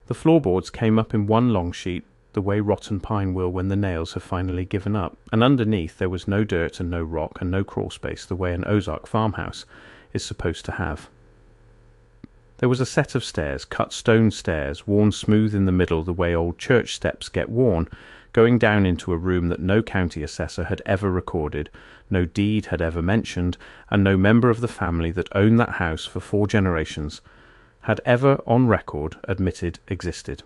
The floorboards came up in one long sheet, the way rotten pine will when the nails have finally given up, and underneath there was no dirt and no rock and no crawl space the way an Ozark farmhouse is supposed to have. There was a set of stairs, cut stone stairs, worn smooth in the middle the way old church steps get worn, going down into a room that no county assessor had ever recorded, no deed had ever mentioned, and no member of the family that owned that house for 4 generations had ever on record admitted existed.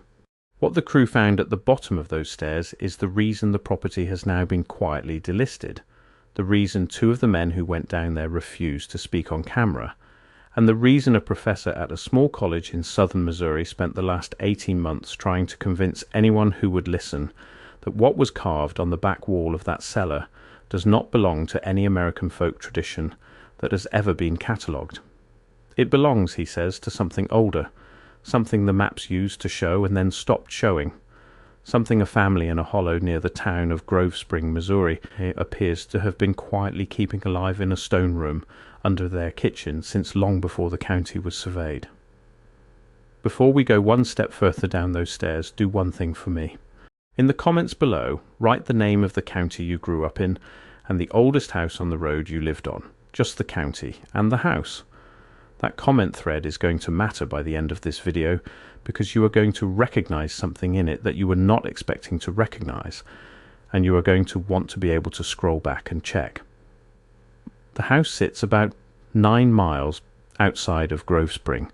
What the crew found at the bottom of those stairs is the reason the property has now been quietly delisted, the reason 2 of the men who went down there refused to speak on camera, and the reason a professor at a small college in southern Missouri spent the last 18 months trying to convince anyone who would listen that what was carved on the back wall of that cellar does not belong to any American folk tradition that has ever been catalogued. It belongs, he says, to something older, something the maps used to show and then stopped showing, something a family in a hollow near the town of Grove Spring, Missouri, appears to have been quietly keeping alive in a stone room under their kitchen since long before the county was surveyed. Before we go one step further down those stairs, do one thing for me. In the comments below, write the name of the county you grew up in and the oldest house on the road you lived on, just the county and the house. That comment thread is going to matter by the end of this video because you are going to recognize something in it that you were not expecting to recognize, and you are going to want to be able to scroll back and check. The house sits about 9 miles outside of Grove Spring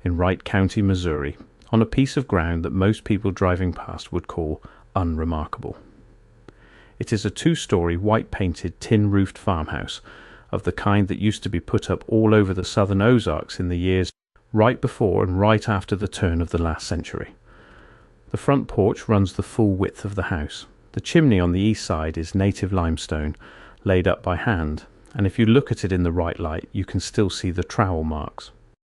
in Wright County, Missouri, on a piece of ground that most people driving past would call unremarkable. It is a 2-story white-painted tin-roofed farmhouse of the kind that used to be put up all over the southern Ozarks in the years right before and right after the turn of the last century. The front porch runs the full width of the house. The chimney on the east side is native limestone, laid up by hand, and if you look at it in the right light, you can still see the trowel marks.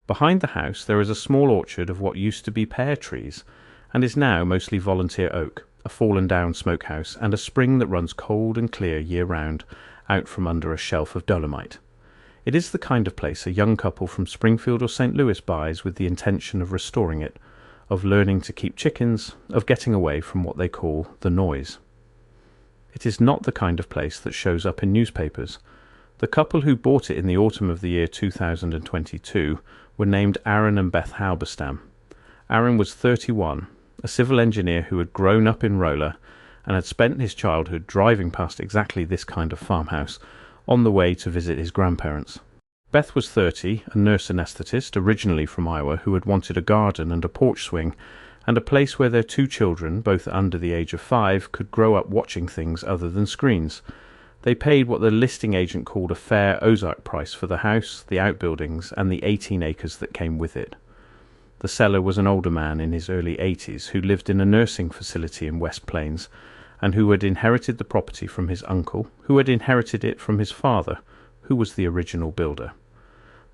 Behind the house there is a small orchard of what used to be pear trees, and is now mostly volunteer oak, a fallen-down smokehouse, and a spring that runs cold and clear year-round, out from under a shelf of dolomite. It is the kind of place a young couple from Springfield or St. Louis buys with the intention of restoring it, of learning to keep chickens, of getting away from what they call the noise. It is not the kind of place that shows up in newspapers. The couple who bought it in the autumn of the year 2022 were named Aaron and Beth Halberstam. Aaron was 31, a civil engineer who had grown up in Rolla and had spent his childhood driving past exactly this kind of farmhouse on the way to visit his grandparents. Beth was 30, a nurse anaesthetist originally from Iowa who had wanted a garden and a porch swing and a place where their 2 children, both under the age of 5, could grow up watching things other than screens. They paid what the listing agent called a fair Ozark price for the house, the outbuildings, and the 18 acres that came with it. The seller was an older man in his early 80s who lived in a nursing facility in West Plains, and who had inherited the property from his uncle, who had inherited it from his father, who was the original builder.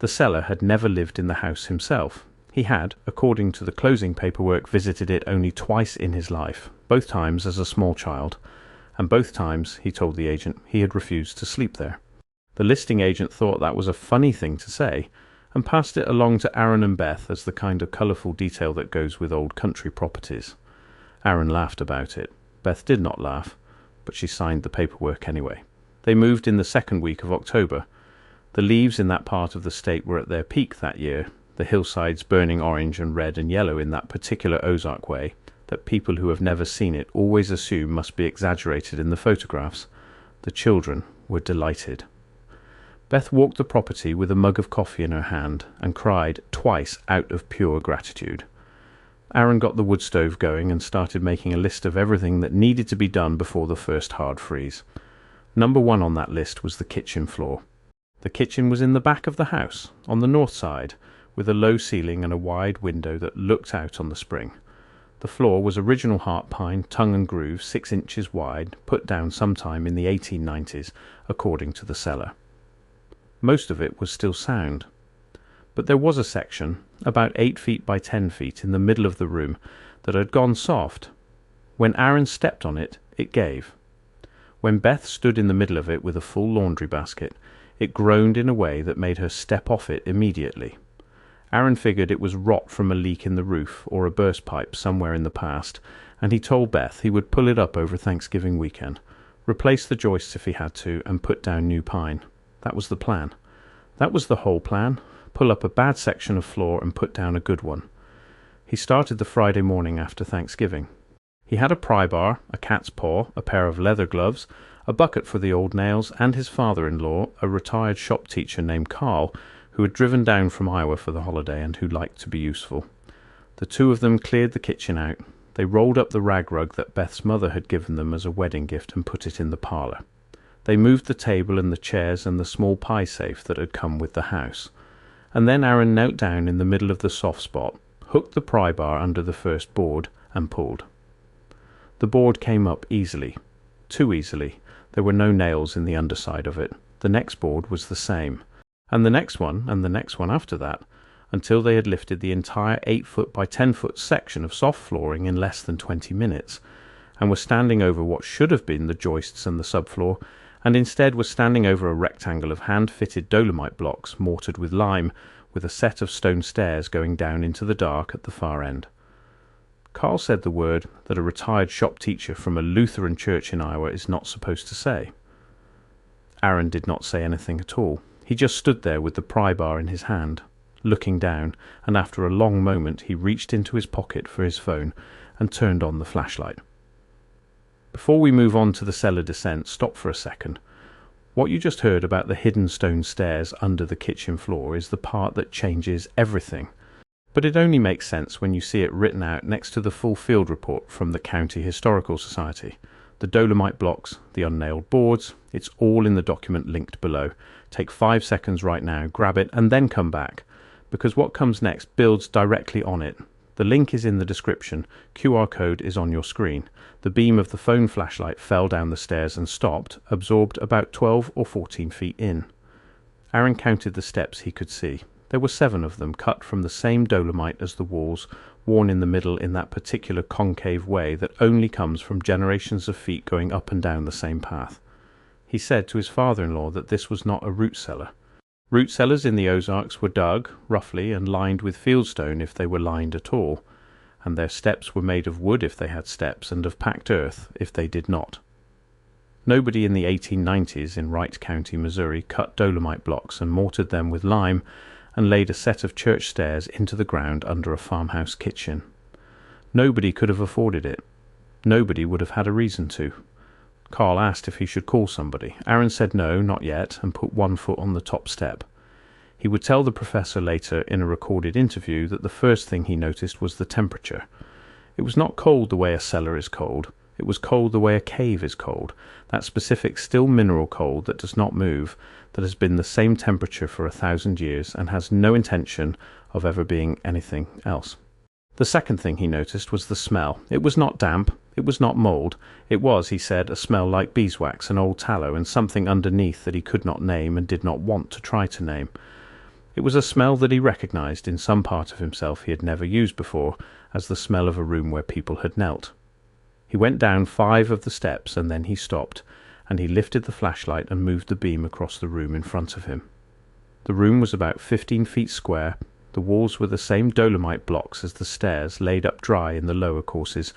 The seller had never lived in the house himself. He had, according to the closing paperwork, visited it only twice in his life, both times as a small child, and both times, he told the agent, he had refused to sleep there. The listing agent thought that was a funny thing to say, and passed it along to Aaron and Beth as the kind of colourful detail that goes with old country properties. Aaron laughed about it. Beth did not laugh, but she signed the paperwork anyway. They moved in the 2nd week of October. The leaves in that part of the state were at their peak that year, the hillsides burning orange and red and yellow in that particular Ozark way that people who have never seen it always assume must be exaggerated in the photographs. The children were delighted. Beth walked the property with a mug of coffee in her hand and cried twice out of pure gratitude. Aaron got the wood stove going and started making a list of everything that needed to be done before the first hard freeze. Number 1 on that list was the kitchen floor. The kitchen was in the back of the house, on the north side, with a low ceiling and a wide window that looked out on the spring. The floor was original heart pine, tongue and groove, 6 inches wide, put down sometime in the 1890s, according to the seller. Most of it was still sound. But there was a section, about 8 feet by 10 feet, in the middle of the room that had gone soft. When Aaron stepped on it, it gave. When Beth stood in the middle of it with a full laundry basket, it groaned in a way that made her step off it immediately. Aaron figured it was rot from a leak in the roof or a burst pipe somewhere in the past, and he told Beth he would pull it up over Thanksgiving weekend, replace the joists if he had to, and put down new pine. That was the plan. That was the whole plan. Pull up a bad section of floor and put down a good one. He started the Friday morning after Thanksgiving. He had a pry bar, a cat's paw, a pair of leather gloves, a bucket for the old nails, and his father-in-law, a retired shop teacher named Carl, who had driven down from Iowa for the holiday and who liked to be useful. The two of them cleared the kitchen out. They rolled up the rag rug that Beth's mother had given them as a wedding gift and put it in the parlour. They moved the table and the chairs and the small pie safe that had come with the house. And then Aaron knelt down in the middle of the soft spot, hooked the pry bar under the first board, and pulled. The board came up easily. Too easily. There were no nails in the underside of it. The next board was the same. And the next one after that, until they had lifted the entire 8-foot by 10-foot section of soft flooring in less than 20 minutes, and were standing over what should have been the joists and the subfloor, and instead were standing over a rectangle of hand-fitted dolomite blocks mortared with lime, with a set of stone stairs going down into the dark at the far end. Carl said the word that a retired shop teacher from a Lutheran church in Iowa is not supposed to say. Aaron did not say anything at all. He just stood there with the pry bar in his hand, looking down, and after a long moment he reached into his pocket for his phone and turned on the flashlight. Before we move on to the cellar descent, stop for a second. What you just heard about the hidden stone stairs under the kitchen floor is the part that changes everything. But it only makes sense when you see it written out next to the full field report from the County Historical Society. The dolomite blocks, the unnailed boards, it's all in the document linked below. Take 5 seconds right now, grab it, and then come back, because what comes next builds directly on it. The link is in the description. QR code is on your screen. The beam of the phone flashlight fell down the stairs and stopped, absorbed about 12 or 14 feet in. Aaron counted the steps he could see. There were 7 of them, cut from the same dolomite as the walls, worn in the middle in that particular concave way that only comes from generations of feet going up and down the same path. He said to his father-in-law that this was not a root cellar. Root cellars in the Ozarks were dug, roughly, and lined with fieldstone if they were lined at all, and their steps were made of wood if they had steps, and of packed earth if they did not. Nobody in the 1890s in Wright County, Missouri, cut dolomite blocks and mortared them with lime and laid a set of church stairs into the ground under a farmhouse kitchen. Nobody could have afforded it. Nobody would have had a reason to. Carl asked if he should call somebody. Aaron said no, not yet, and put one foot on the top step. He would tell the professor later in a recorded interview that the first thing he noticed was the temperature. It was not cold the way a cellar is cold. It was cold the way a cave is cold, that specific still mineral cold that does not move, that has been the same temperature for 1,000 years and has no intention of ever being anything else. The second thing he noticed was the smell. It was not damp. It was not mould. It was, he said, a smell like beeswax and old tallow and something underneath that he could not name and did not want to try to name. It was a smell that he recognized in some part of himself he had never used before as the smell of a room where people had knelt. He went down 5 of the steps and then he stopped, and he lifted the flashlight and moved the beam across the room in front of him. The room was about 15 feet square. The walls were the same dolomite blocks as the stairs, laid up dry in the lower courses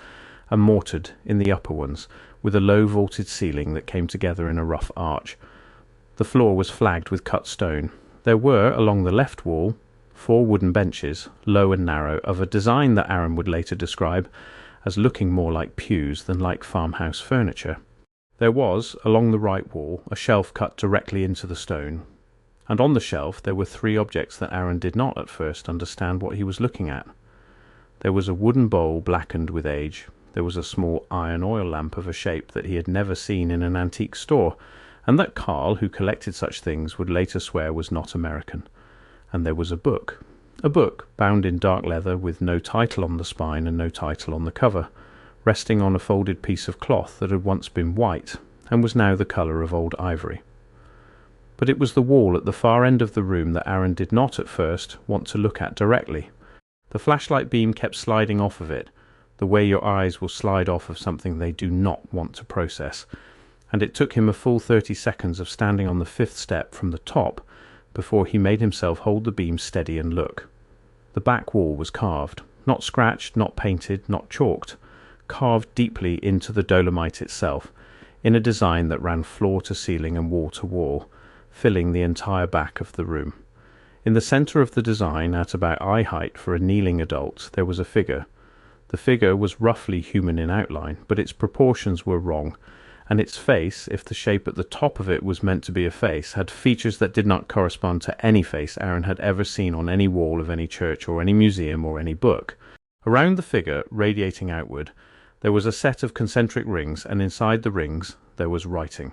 and mortared in the upper ones, with a low vaulted ceiling that came together in a rough arch. The floor was flagged with cut stone. There were, along the left wall, 4 wooden benches, low and narrow, of a design that Aaron would later describe as looking more like pews than like farmhouse furniture. There was, along the right wall, a shelf cut directly into the stone, and on the shelf there were 3 objects that Aaron did not at first understand what he was looking at. There was a wooden bowl blackened with age. There was a small iron oil lamp of a shape that he had never seen in an antique store, and that Carl, who collected such things, would later swear was not American. And there was a book bound in dark leather with no title on the spine and no title on the cover, resting on a folded piece of cloth that had once been white and was now the colour of old ivory. But it was the wall at the far end of the room that Aaron did not at first want to look at directly. The flashlight beam kept sliding off of it, the way your eyes will slide off of something they do not want to process, and it took him a full 30 seconds of standing on the 5th step from the top before he made himself hold the beam steady and look. The back wall was carved, not scratched, not painted, not chalked, carved deeply into the dolomite itself, in a design that ran floor to ceiling and wall to wall, filling the entire back of the room. In the centre of the design, at about eye height for a kneeling adult, there was a figure. The figure was roughly human in outline, but its proportions were wrong, and its face, if the shape at the top of it was meant to be a face, had features that did not correspond to any face Aaron had ever seen on any wall of any church or any museum or any book. Around the figure, radiating outward, there was a set of concentric rings, and inside the rings there was writing.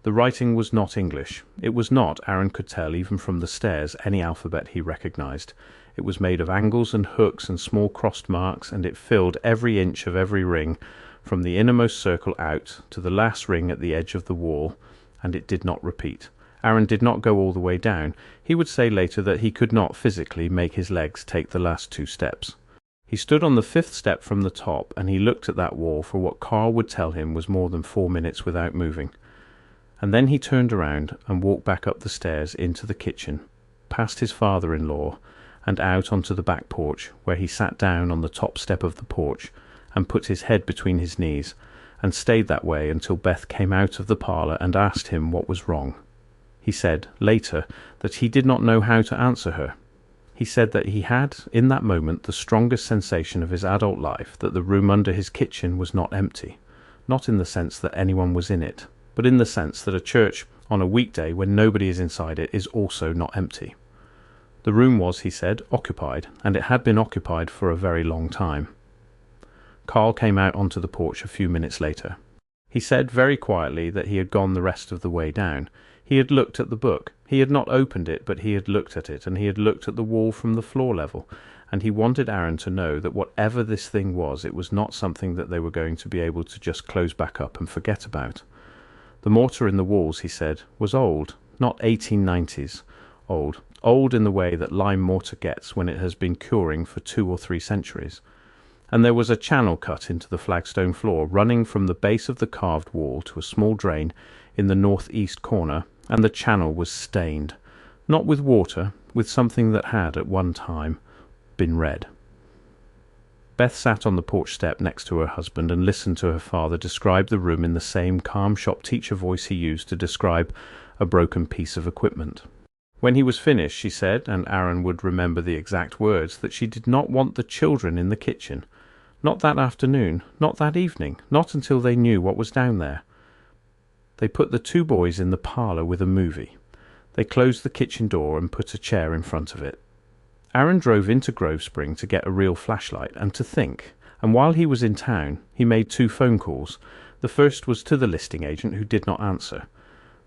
The writing was not English. It was not, Aaron could tell even from the stairs, any alphabet he recognized. It was made of angles and hooks and small crossed marks, and it filled every inch of every ring, from the innermost circle out to the last ring at the edge of the wall, and it did not repeat. Aaron did not go all the way down. He would say later that he could not physically make his legs take the last 2 steps. He stood on the 5th step from the top, and he looked at that wall for what Carl would tell him was more than 4 minutes without moving. And then he turned around and walked back up the stairs into the kitchen, past his father-in-law, and out onto the back porch, where he sat down on the top step of the porch and put his head between his knees, and stayed that way until Beth came out of the parlour and asked him what was wrong. He said, later, that he did not know how to answer her. He said that he had, in that moment, the strongest sensation of his adult life that the room under his kitchen was not empty, not in the sense that anyone was in it, but in the sense that a church on a weekday when nobody is inside it is also not empty. The room was, he said, occupied, and it had been occupied for a very long time. Carl came out onto the porch a few minutes later. He said very quietly that he had gone the rest of the way down. He had looked at the book. He had not opened it, but he had looked at it, and he had looked at the wall from the floor level, and he wanted Aaron to know that whatever this thing was, it was not something that they were going to be able to just close back up and forget about. The mortar in the walls, he said, was old, not 1890s old, old in the way that lime mortar gets when it has been curing for 2 or 3 centuries. And there was a channel cut into the flagstone floor, running from the base of the carved wall to a small drain in the northeast corner, and the channel was stained, not with water, with something that had, at one time, been red. Beth sat on the porch step next to her husband and listened to her father describe the room in the same calm shop teacher voice he used to describe a broken piece of equipment. When he was finished, she said, and Aaron would remember the exact words, that she did not want the children in the kitchen. Not that afternoon, not that evening, not until they knew what was down there. They put the 2 boys in the parlour with a movie. They closed the kitchen door and put a chair in front of it. Aaron drove into Grove Spring to get a real flashlight and to think, and while he was in town, he made 2 phone calls. The first was to the listing agent, who did not answer.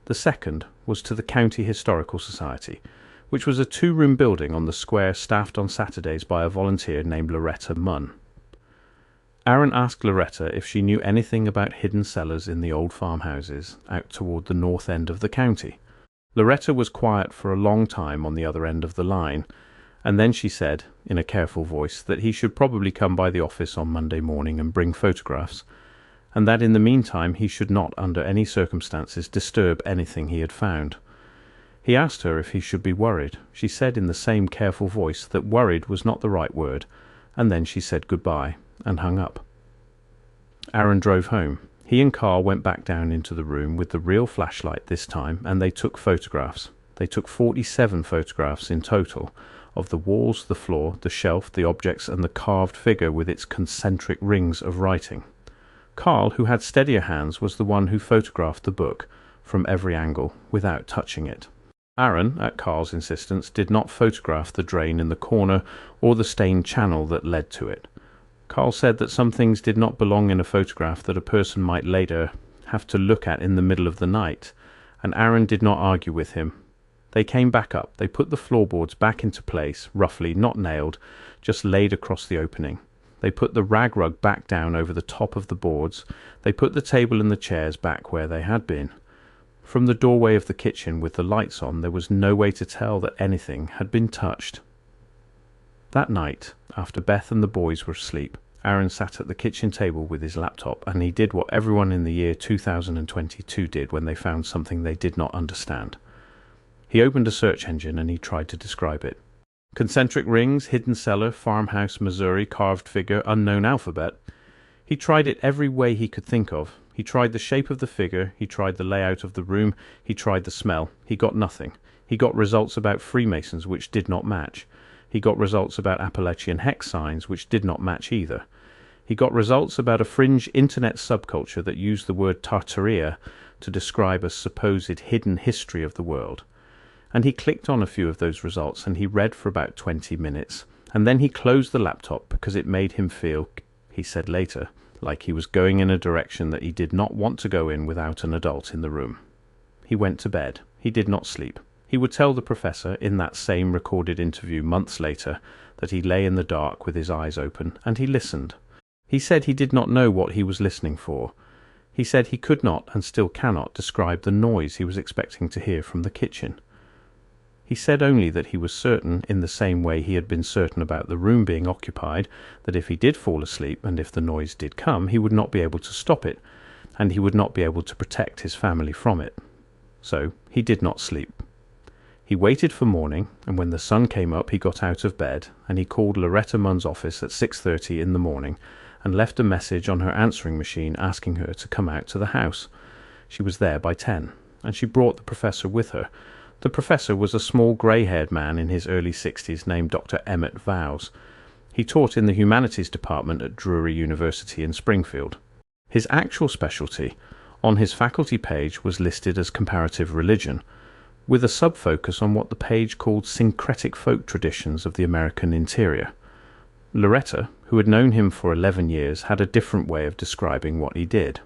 The second was to the County Historical Society, which was a 2-room building on the square staffed on Saturdays by a volunteer named Loretta Munn. Aaron asked Loretta if she knew anything about hidden cellars in the old farmhouses out toward the north end of the county. Loretta was quiet for a long time on the other end of the line, and then she said, in a careful voice, that he should probably come by the office on Monday morning and bring photographs, and that in the meantime he should not, under any circumstances, disturb anything he had found. He asked her if he should be worried. She said in the same careful voice that worried was not the right word, and then she said goodbye and hung up. Aaron drove home. He and Carl went back down into the room with the real flashlight this time, and they took photographs. They took 47 photographs in total, of the walls, the floor, the shelf, the objects, and the carved figure with its concentric rings of writing. Carl, who had steadier hands, was the one who photographed the book from every angle without touching it. Aaron, at Carl's insistence, did not photograph the drain in the corner or the stained channel that led to it. Carl said that some things did not belong in a photograph that a person might later have to look at in the middle of the night, and Aaron did not argue with him. They came back up. They put the floorboards back into place, roughly, not nailed, just laid across the opening. They put the rag rug back down over the top of the boards. They put the table and the chairs back where they had been. From the doorway of the kitchen with the lights on, there was no way to tell that anything had been touched. That night, after Beth and the boys were asleep, Aaron sat at the kitchen table with his laptop, and he did what everyone in the year 2022 did when they found something they did not understand. He opened a search engine and he tried to describe it. Concentric rings, hidden cellar, farmhouse, Missouri, carved figure, unknown alphabet. He tried it every way he could think of. He tried the shape of the figure, he tried the layout of the room, he tried the smell. He got nothing. He got results about Freemasons which did not match. He got results about Appalachian hex signs which did not match either. He got results about a fringe internet subculture that used the word Tartaria to describe a supposed hidden history of the world. And he clicked on a few of those results and he read for about 20 minutes. And then he closed the laptop because it made him feel, he said later, like he was going in a direction that he did not want to go in without an adult in the room. He went to bed. He did not sleep. He would tell the professor in that same recorded interview months later that he lay in the dark with his eyes open, and he listened. He said he did not know what he was listening for. He said he could not and still cannot describe the noise he was expecting to hear from the kitchen. He said only that he was certain, in the same way he had been certain about the room being occupied, that if he did fall asleep and if the noise did come, he would not be able to stop it, and he would not be able to protect his family from it. So he did not sleep. He waited for morning, and when the sun came up he got out of bed, and he called Loretta Munn's office at 6:30 in the morning, and left a message on her answering machine asking her to come out to the house. She was there by 10, and she brought the professor with her. The professor was a small grey-haired man in his early 60s named Dr. Emmett Vowes. He taught in the humanities department at Drury University in Springfield. His actual specialty on his faculty page was listed as comparative religion, with a sub-focus on what the page called syncretic folk traditions of the American interior. Loretta, who had known him for 11 years, had a different way of describing what he did.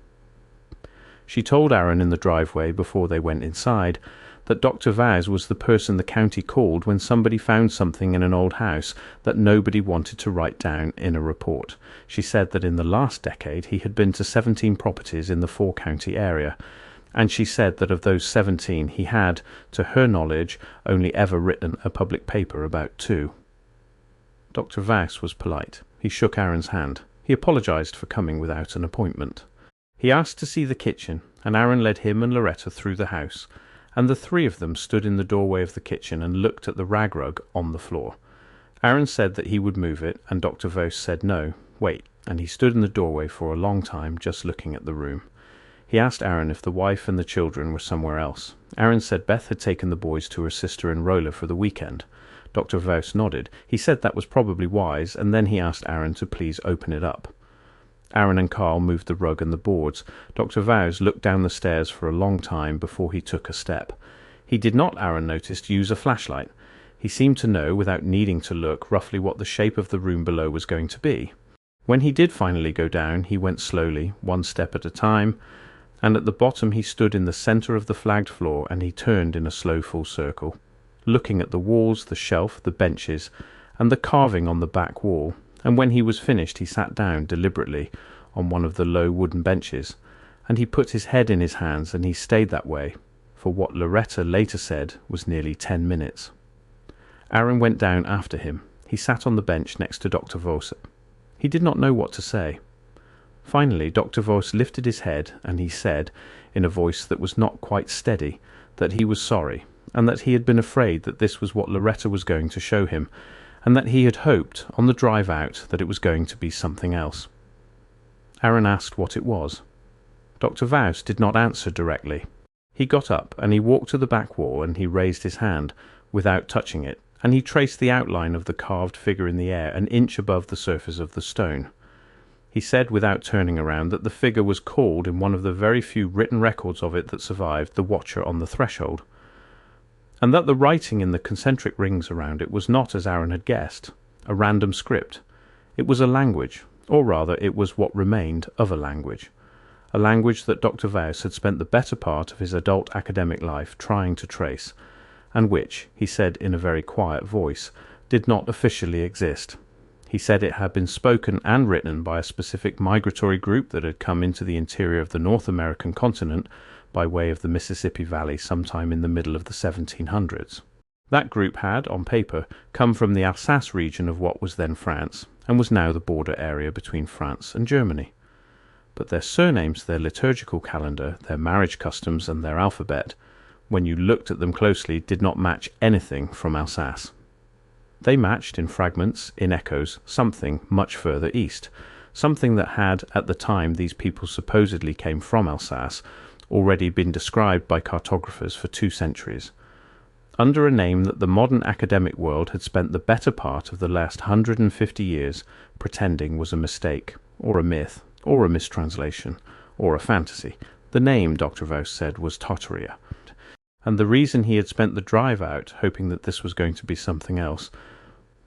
She told Aaron in the driveway before they went inside that Dr. Vowes was the person the county called when somebody found something in an old house that nobody wanted to write down in a report. She said that in the last decade he had been to 17 properties in the four-county area, and she said that of those 17 he had, to her knowledge, only ever written a public paper about 2. Dr. Vowes was polite. He shook Aaron's hand. He apologized for coming without an appointment. He asked to see the kitchen, and Aaron led him and Loretta through the house, and the three of them stood in the doorway of the kitchen and looked at the rag rug on the floor. Aaron said that he would move it, and Dr. Vowes said no, wait, and he stood in the doorway for a long time just looking at the room. He asked Aaron if the wife and the children were somewhere else. Aaron said Beth had taken the boys to her sister in Rolla for the weekend. Dr. Vowes nodded. He said that was probably wise, and then he asked Aaron to please open it up. Aaron and Carl moved the rug and the boards. Dr. Vowes looked down the stairs for a long time before he took a step. He did not, Aaron noticed, use a flashlight. He seemed to know, without needing to look, roughly what the shape of the room below was going to be. When he did finally go down, he went slowly, one step at a time, and at the bottom he stood in the centre of the flagged floor, and he turned in a slow full circle, looking at the walls, the shelf, the benches, and the carving on the back wall. And when he was finished he sat down deliberately on one of the low wooden benches, and he put his head in his hands, and he stayed that way for what Loretta later said was nearly 10 minutes. Aaron went down after him. He sat on the bench next to Dr. Vowes. He did not know what to say. Finally Dr. Vowes lifted his head, and he said, in a voice that was not quite steady, that he was sorry, and that he had been afraid that this was what Loretta was going to show him, and that he had hoped, on the drive out, that it was going to be something else. Aaron asked what it was. Dr. Vowes did not answer directly. He got up, and he walked to the back wall, and he raised his hand, without touching it, and he traced the outline of the carved figure in the air an inch above the surface of the stone. He said, without turning around, that the figure was called, in one of the very few written records of it that survived, the Watcher on the Threshold, and that the writing in the concentric rings around it was not, as Aaron had guessed, a random script. It was a language, or rather it was what remained of a language that Dr. Vowes had spent the better part of his adult academic life trying to trace, and which, he said in a very quiet voice, did not officially exist. He said it had been spoken and written by a specific migratory group that had come into the interior of the North American continent by way of the Mississippi Valley sometime in the middle of the 1700s. That group had, on paper, come from the Alsace region of what was then France, and was now the border area between France and Germany. But their surnames, their liturgical calendar, their marriage customs, and their alphabet, when you looked at them closely, did not match anything from Alsace. They matched in fragments, in echoes, something much further east, something that had, at the time these people supposedly came from Alsace, already been described by cartographers for 2 centuries, under a name that the modern academic world had spent the better part of the last 150 years pretending was a mistake, or a myth, or a mistranslation, or a fantasy. The name, Dr. Vauss said, was Tartaria. And the reason he had spent the drive out, hoping that this was going to be something else,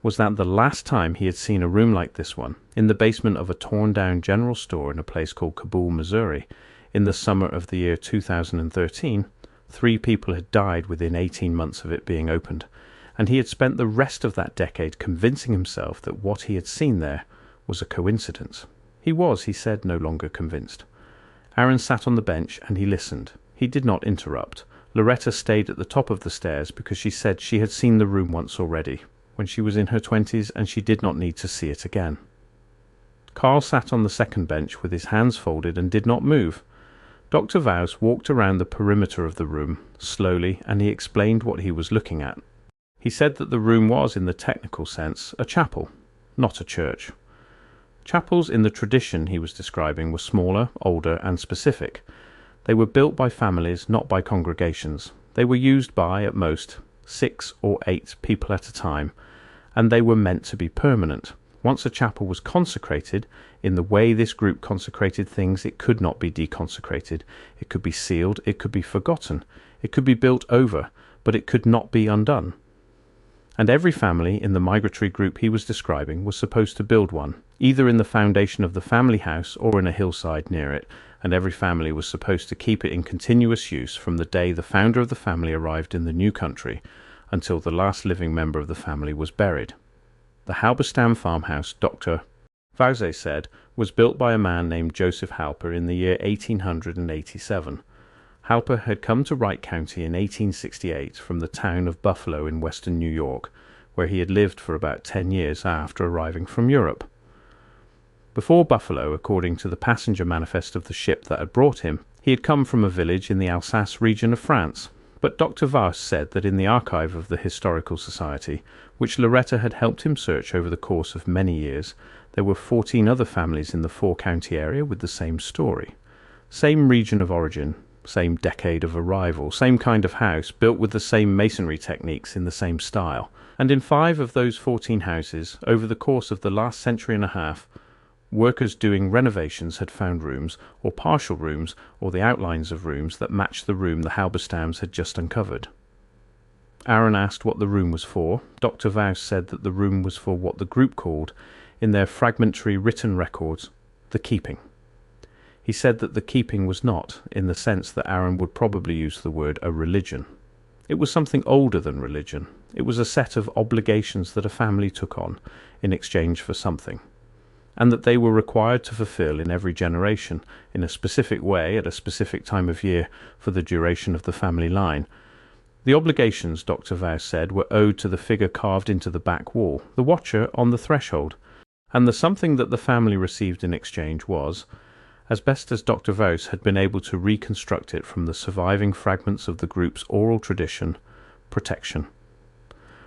was that the last time he had seen a room like this one, in the basement of a torn-down general store in a place called Cabul, Missouri, in the summer of the year 2013, 3 people had died within 18 months of it being opened, and he had spent the rest of that decade convincing himself that what he had seen there was a coincidence. He was, he said, no longer convinced. Aaron sat on the bench and he listened. He did not interrupt. Loretta stayed at the top of the stairs because she said she had seen the room once already, when she was in her 20s, and she did not need to see it again. Carl sat on the second bench with his hands folded and did not move. Dr. Vauss walked around the perimeter of the room, slowly, and he explained what he was looking at. He said that the room was, in the technical sense, a chapel, not a church. Chapels in the tradition he was describing were smaller, older, and specific. They were built by families, not by congregations. They were used by, at most, 6 or 8 people at a time, and they were meant to be permanent. Once a chapel was consecrated, in the way this group consecrated things, it could not be deconsecrated. It could be sealed, it could be forgotten, it could be built over, but it could not be undone. And every family in the migratory group he was describing was supposed to build one, either in the foundation of the family house or in a hillside near it, and every family was supposed to keep it in continuous use from the day the founder of the family arrived in the new country until the last living member of the family was buried. The Halberstam farmhouse, Dr. Vauss said, was built by a man named Joseph Halper in the year 1887. Halper had come to Wright County in 1868 from the town of Buffalo in western New York, where he had lived for about 10 years after arriving from Europe. Before Buffalo, according to the passenger manifest of the ship that had brought him, he had come from a village in the Alsace region of France. But Dr. Vauss said that in the archive of the Historical Society, which Loretta had helped him search over the course of many years, there were 14 other families in the 4-county area with the same story. Same region of origin, same decade of arrival, same kind of house, built with the same masonry techniques in the same style. And in 5 of those 14 houses, over the course of the last century and a half, workers doing renovations had found rooms, or partial rooms, or the outlines of rooms that matched the room the Halberstams had just uncovered. Aaron asked what the room was for. Dr. Vauss said that the room was for what the group called, in their fragmentary written records, the keeping. He said that the keeping was not, in the sense that Aaron would probably use the word, a religion. It was something older than religion. It was a set of obligations that a family took on in exchange for something, and that they were required to fulfill in every generation, in a specific way at a specific time of year for the duration of the family line. The obligations, Dr. Vauss said, were owed to the figure carved into the back wall, the watcher on the threshold, and the something that the family received in exchange was, as best as Dr. Vauss had been able to reconstruct it from the surviving fragments of the group's oral tradition, protection.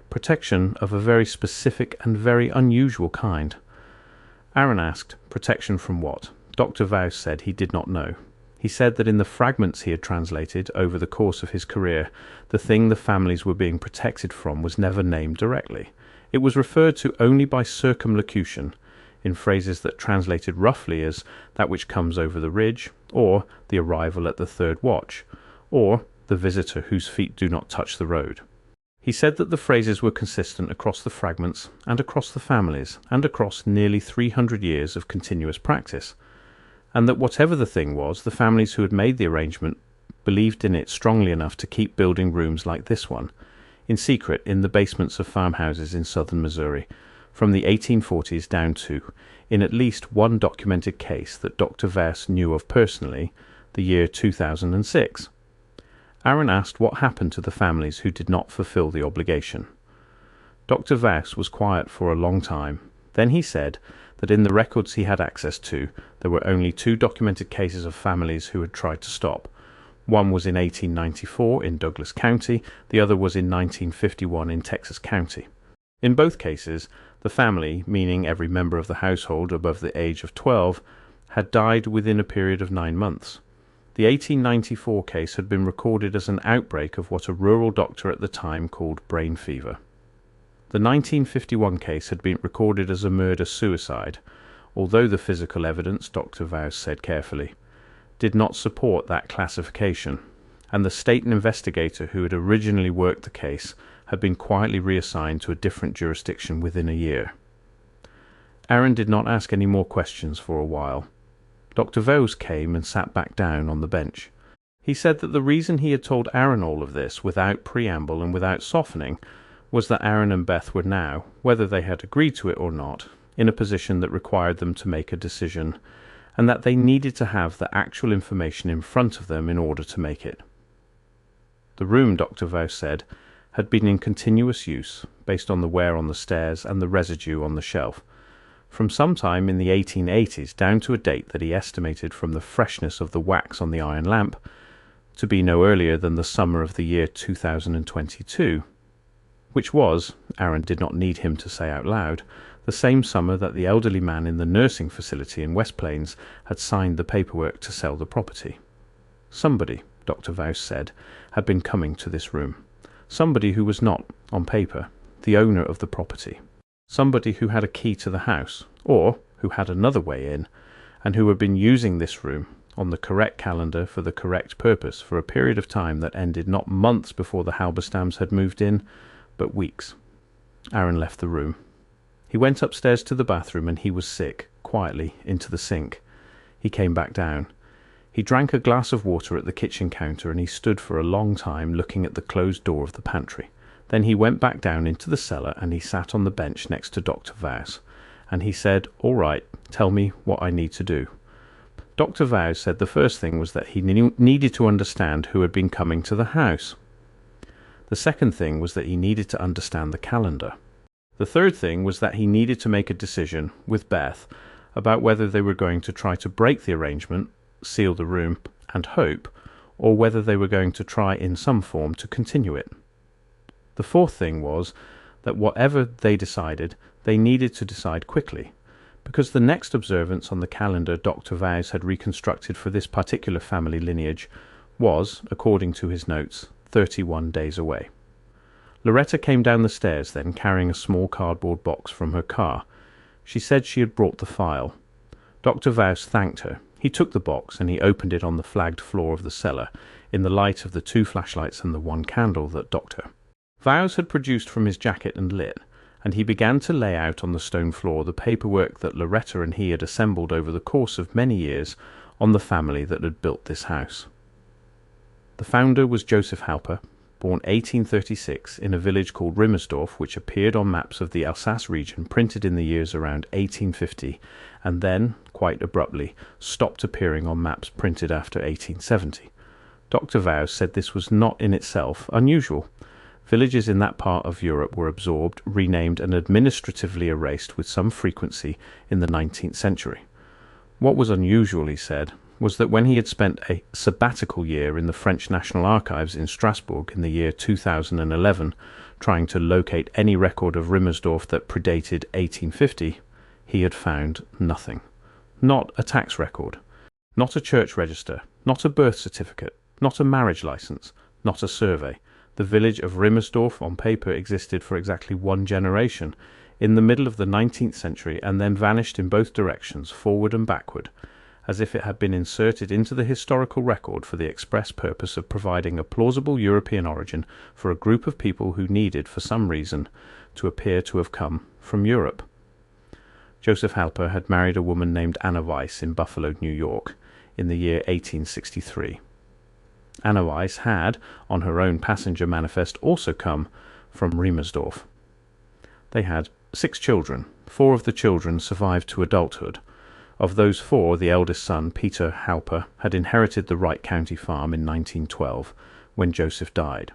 Protection of a very specific and very unusual kind. Aaron asked, protection from what? Dr. Vauss said he did not know. He said that in the fragments he had translated over the course of his career, the thing the families were being protected from was never named directly. It was referred to only by circumlocution, in phrases that translated roughly as that which comes over the ridge, or the arrival at the third watch, or the visitor whose feet do not touch the road. He said that the phrases were consistent across the fragments and across the families and across nearly 300 years of continuous practice, and that whatever the thing was, the families who had made the arrangement believed in it strongly enough to keep building rooms like this one, in secret in the basements of farmhouses in southern Missouri, from the 1840s down to, in at least one documented case that Dr. Vauss knew of personally, the year 2006. Aaron asked what happened to the families who did not fulfill the obligation. Dr. Vauss was quiet for a long time. Then he said that in the records he had access to, there were only 2 documented cases of families who had tried to stop. One was in 1894 in Douglas County, the other was in 1951 in Texas County. In both cases, the family, meaning every member of the household above the age of 12, had died within a period of 9 months. The 1894 case had been recorded as an outbreak of what a rural doctor at the time called brain fever. The 1951 case had been recorded as a murder-suicide, although the physical evidence, Dr. Vowse said carefully, did not support that classification, and the state investigator who had originally worked the case had been quietly reassigned to a different jurisdiction within a year. Aaron did not ask any more questions for a while. Dr. Vowse came and sat back down on the bench. He said that the reason he had told Aaron all of this without preamble and without softening was that Aaron and Beth were now, whether they had agreed to it or not, in a position that required them to make a decision, and that they needed to have the actual information in front of them in order to make it. The room, Dr. Vowse said, had been in continuous use, based on the wear on the stairs and the residue on the shelf, from some time in the 1880s down to a date that he estimated from the freshness of the wax on the iron lamp to be no earlier than the summer of the year 2022, which was, Aaron did not need him to say out loud, the same summer that the elderly man in the nursing facility in West Plains had signed the paperwork to sell the property. Somebody, Dr. Vowse said, had been coming to this room. Somebody who was not, on paper, the owner of the property. Somebody who had a key to the house, or who had another way in, and who had been using this room on the correct calendar for the correct purpose for a period of time that ended not months before the Halberstams had moved in, but weeks. Aaron left the room. He went upstairs to the bathroom and he was sick, quietly, into the sink. He came back down. He drank a glass of water at the kitchen counter and he stood for a long time looking at the closed door of the pantry. Then he went back down into the cellar and he sat on the bench next to Dr. Vowse, and he said, "All right, tell me what I need to do." Dr. Vowse said the first thing was that he needed to understand who had been coming to the house. The second thing was that he needed to understand the calendar. The third thing was that he needed to make a decision with Beth about whether they were going to try to break the arrangement, seal the room, and hope, or whether they were going to try in some form to continue it. The fourth thing was that whatever they decided, they needed to decide quickly, because the next observance on the calendar Dr. Vowse had reconstructed for this particular family lineage was, according to his notes, 31 days away. Loretta came down the stairs then, carrying a small cardboard box from her car. She said she had brought the file. Dr. Vowse thanked her. He took the box and he opened it on the flagged floor of the cellar, in the light of the 2 flashlights and the 1 candle that Dr. Vowse had produced from his jacket and lit, and he began to lay out on the stone floor the paperwork that Loretta and he had assembled over the course of many years on the family that had built this house. The founder was Joseph Halper, born 1836 in a village called Rimmersdorf, which appeared on maps of the Alsace region printed in the years around 1850, and then, quite abruptly, stopped appearing on maps printed after 1870. Dr. Vowse said this was not in itself unusual. Villages in that part of Europe were absorbed, renamed, and administratively erased with some frequency in the 19th century. What was unusual, he said, was that when he had spent a sabbatical year in the French National Archives in Strasbourg in the year 2011, trying to locate any record of Rimmersdorf that predated 1850, he had found nothing. Not a tax record, not a church register, not a birth certificate, not a marriage license, not a survey. The village of Rimmersdorf on paper existed for exactly 1 generation, in the middle of the 19th century, and then vanished in both directions, forward and backward, as if it had been inserted into the historical record for the express purpose of providing a plausible European origin for a group of people who needed, for some reason, to appear to have come from Europe. Joseph Halper had married a woman named Anna Weiss in Buffalo, New York, in the year 1863. Anna Weiss had, on her own passenger manifest, also come from Rimmersdorf. They had 6 children. 4 of the children survived to adulthood. Of those 4, the eldest son, Peter Halper, had inherited the Wright County farm in 1912, when Joseph died.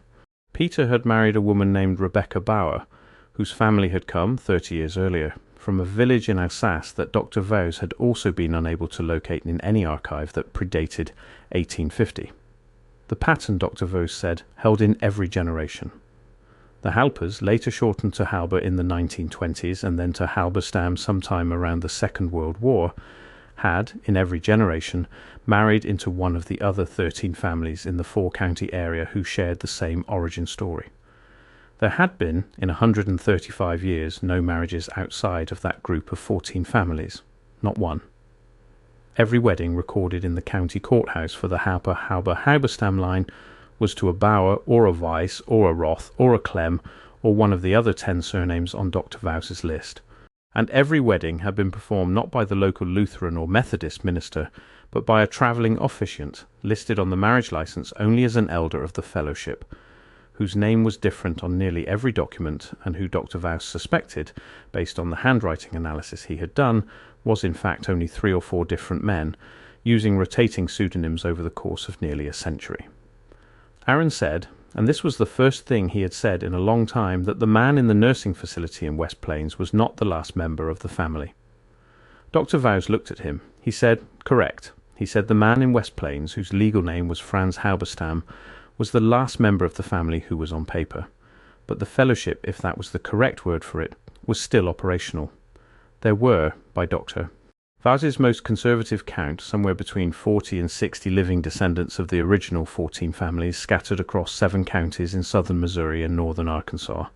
Peter had married a woman named Rebecca Bauer, whose family had come, 30 years earlier, from a village in Alsace that Dr. Vowse had also been unable to locate in any archive that predated 1850. The pattern, Dr. Vowse said, held in every generation. The Halpers, later shortened to Halber in the 1920s and then to Halberstam sometime around the Second World War, had, in every generation, married into one of the other 13 families in the four-county area who shared the same origin story. There had been, in 135 years, no marriages outside of that group of 14 families. Not one. Every wedding recorded in the county courthouse for the Halberstam line was to a Bauer or a Weiss or a Roth or a Clem or one of the other 10 surnames on Dr. Vows's list. And every wedding had been performed not by the local Lutheran or Methodist minister, but by a travelling officiant, listed on the marriage licence only as an elder of the fellowship, whose name was different on nearly every document, and who Dr. Vows suspected, based on the handwriting analysis he had done, was in fact only 3 or 4 different men, using rotating pseudonyms over the course of nearly a century. Aaron said, and this was the first thing he had said in a long time, that the man in the nursing facility in West Plains was not the last member of the family. Dr. Vows looked at him. He said, correct. He said the man in West Plains, whose legal name was Franz Halberstam, was the last member of the family who was on paper. But the fellowship, if that was the correct word for it, was still operational. There were, by Dr. Vows's most conservative count, somewhere between 40 and 60 living descendants of the original 14 families scattered across 7 counties in southern Missouri and northern Arkansas,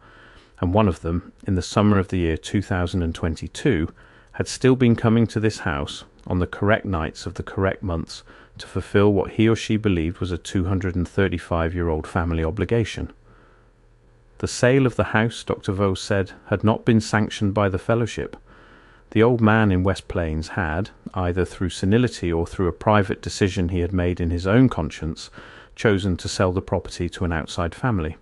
and one of them, in the summer of the year 2022, had still been coming to this house on the correct nights of the correct months to fulfill what he or she believed was a 235-year-old family obligation. The sale of the house, Dr. Vaux said, had not been sanctioned by the fellowship. The old man in West Plains had, either through senility or through a private decision he had made in his own conscience, chosen to sell the property to an outside family,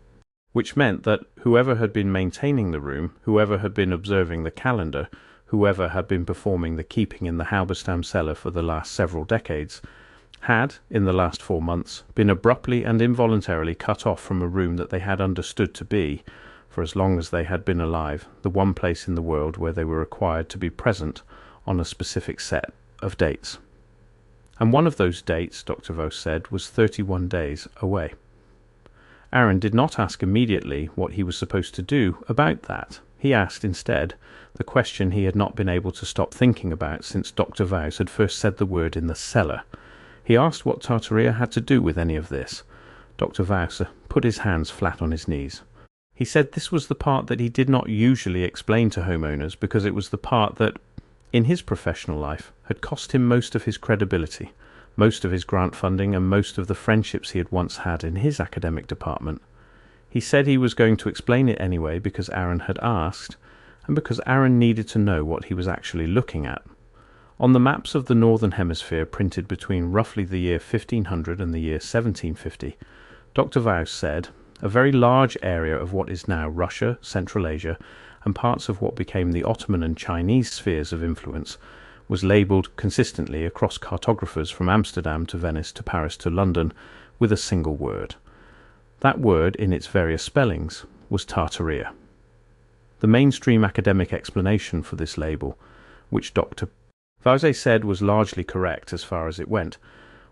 which meant that whoever had been maintaining the room, whoever had been observing the calendar, whoever had been performing the keeping in the Halberstam cellar for the last several decades, had, in the last 4 months, been abruptly and involuntarily cut off from a room that they had understood to be, for as long as they had been alive, the one place in the world where they were required to be present on a specific set of dates. And one of those dates, Dr. Vos said, was 31 days away. Aaron did not ask immediately what he was supposed to do about that. He asked instead the question he had not been able to stop thinking about since Dr. Vos had first said the word in the cellar. He asked what Tartaria had to do with any of this. Dr. Vos put his hands flat on his knees. He said this was the part that he did not usually explain to homeowners because it was the part that, in his professional life, had cost him most of his credibility, most of his grant funding, and most of the friendships he had once had in his academic department. He said he was going to explain it anyway because Aaron had asked, and because Aaron needed to know what he was actually looking at. On the maps of the Northern Hemisphere printed between roughly the year 1500 and the year 1750, Dr. Vos said, a very large area of what is now Russia, Central Asia, and parts of what became the Ottoman and Chinese spheres of influence was labelled consistently across cartographers from Amsterdam to Venice to Paris to London with a single word. That word, in its various spellings, was Tartaria. The mainstream academic explanation for this label, which Dr. Vause said was largely correct as far as it went,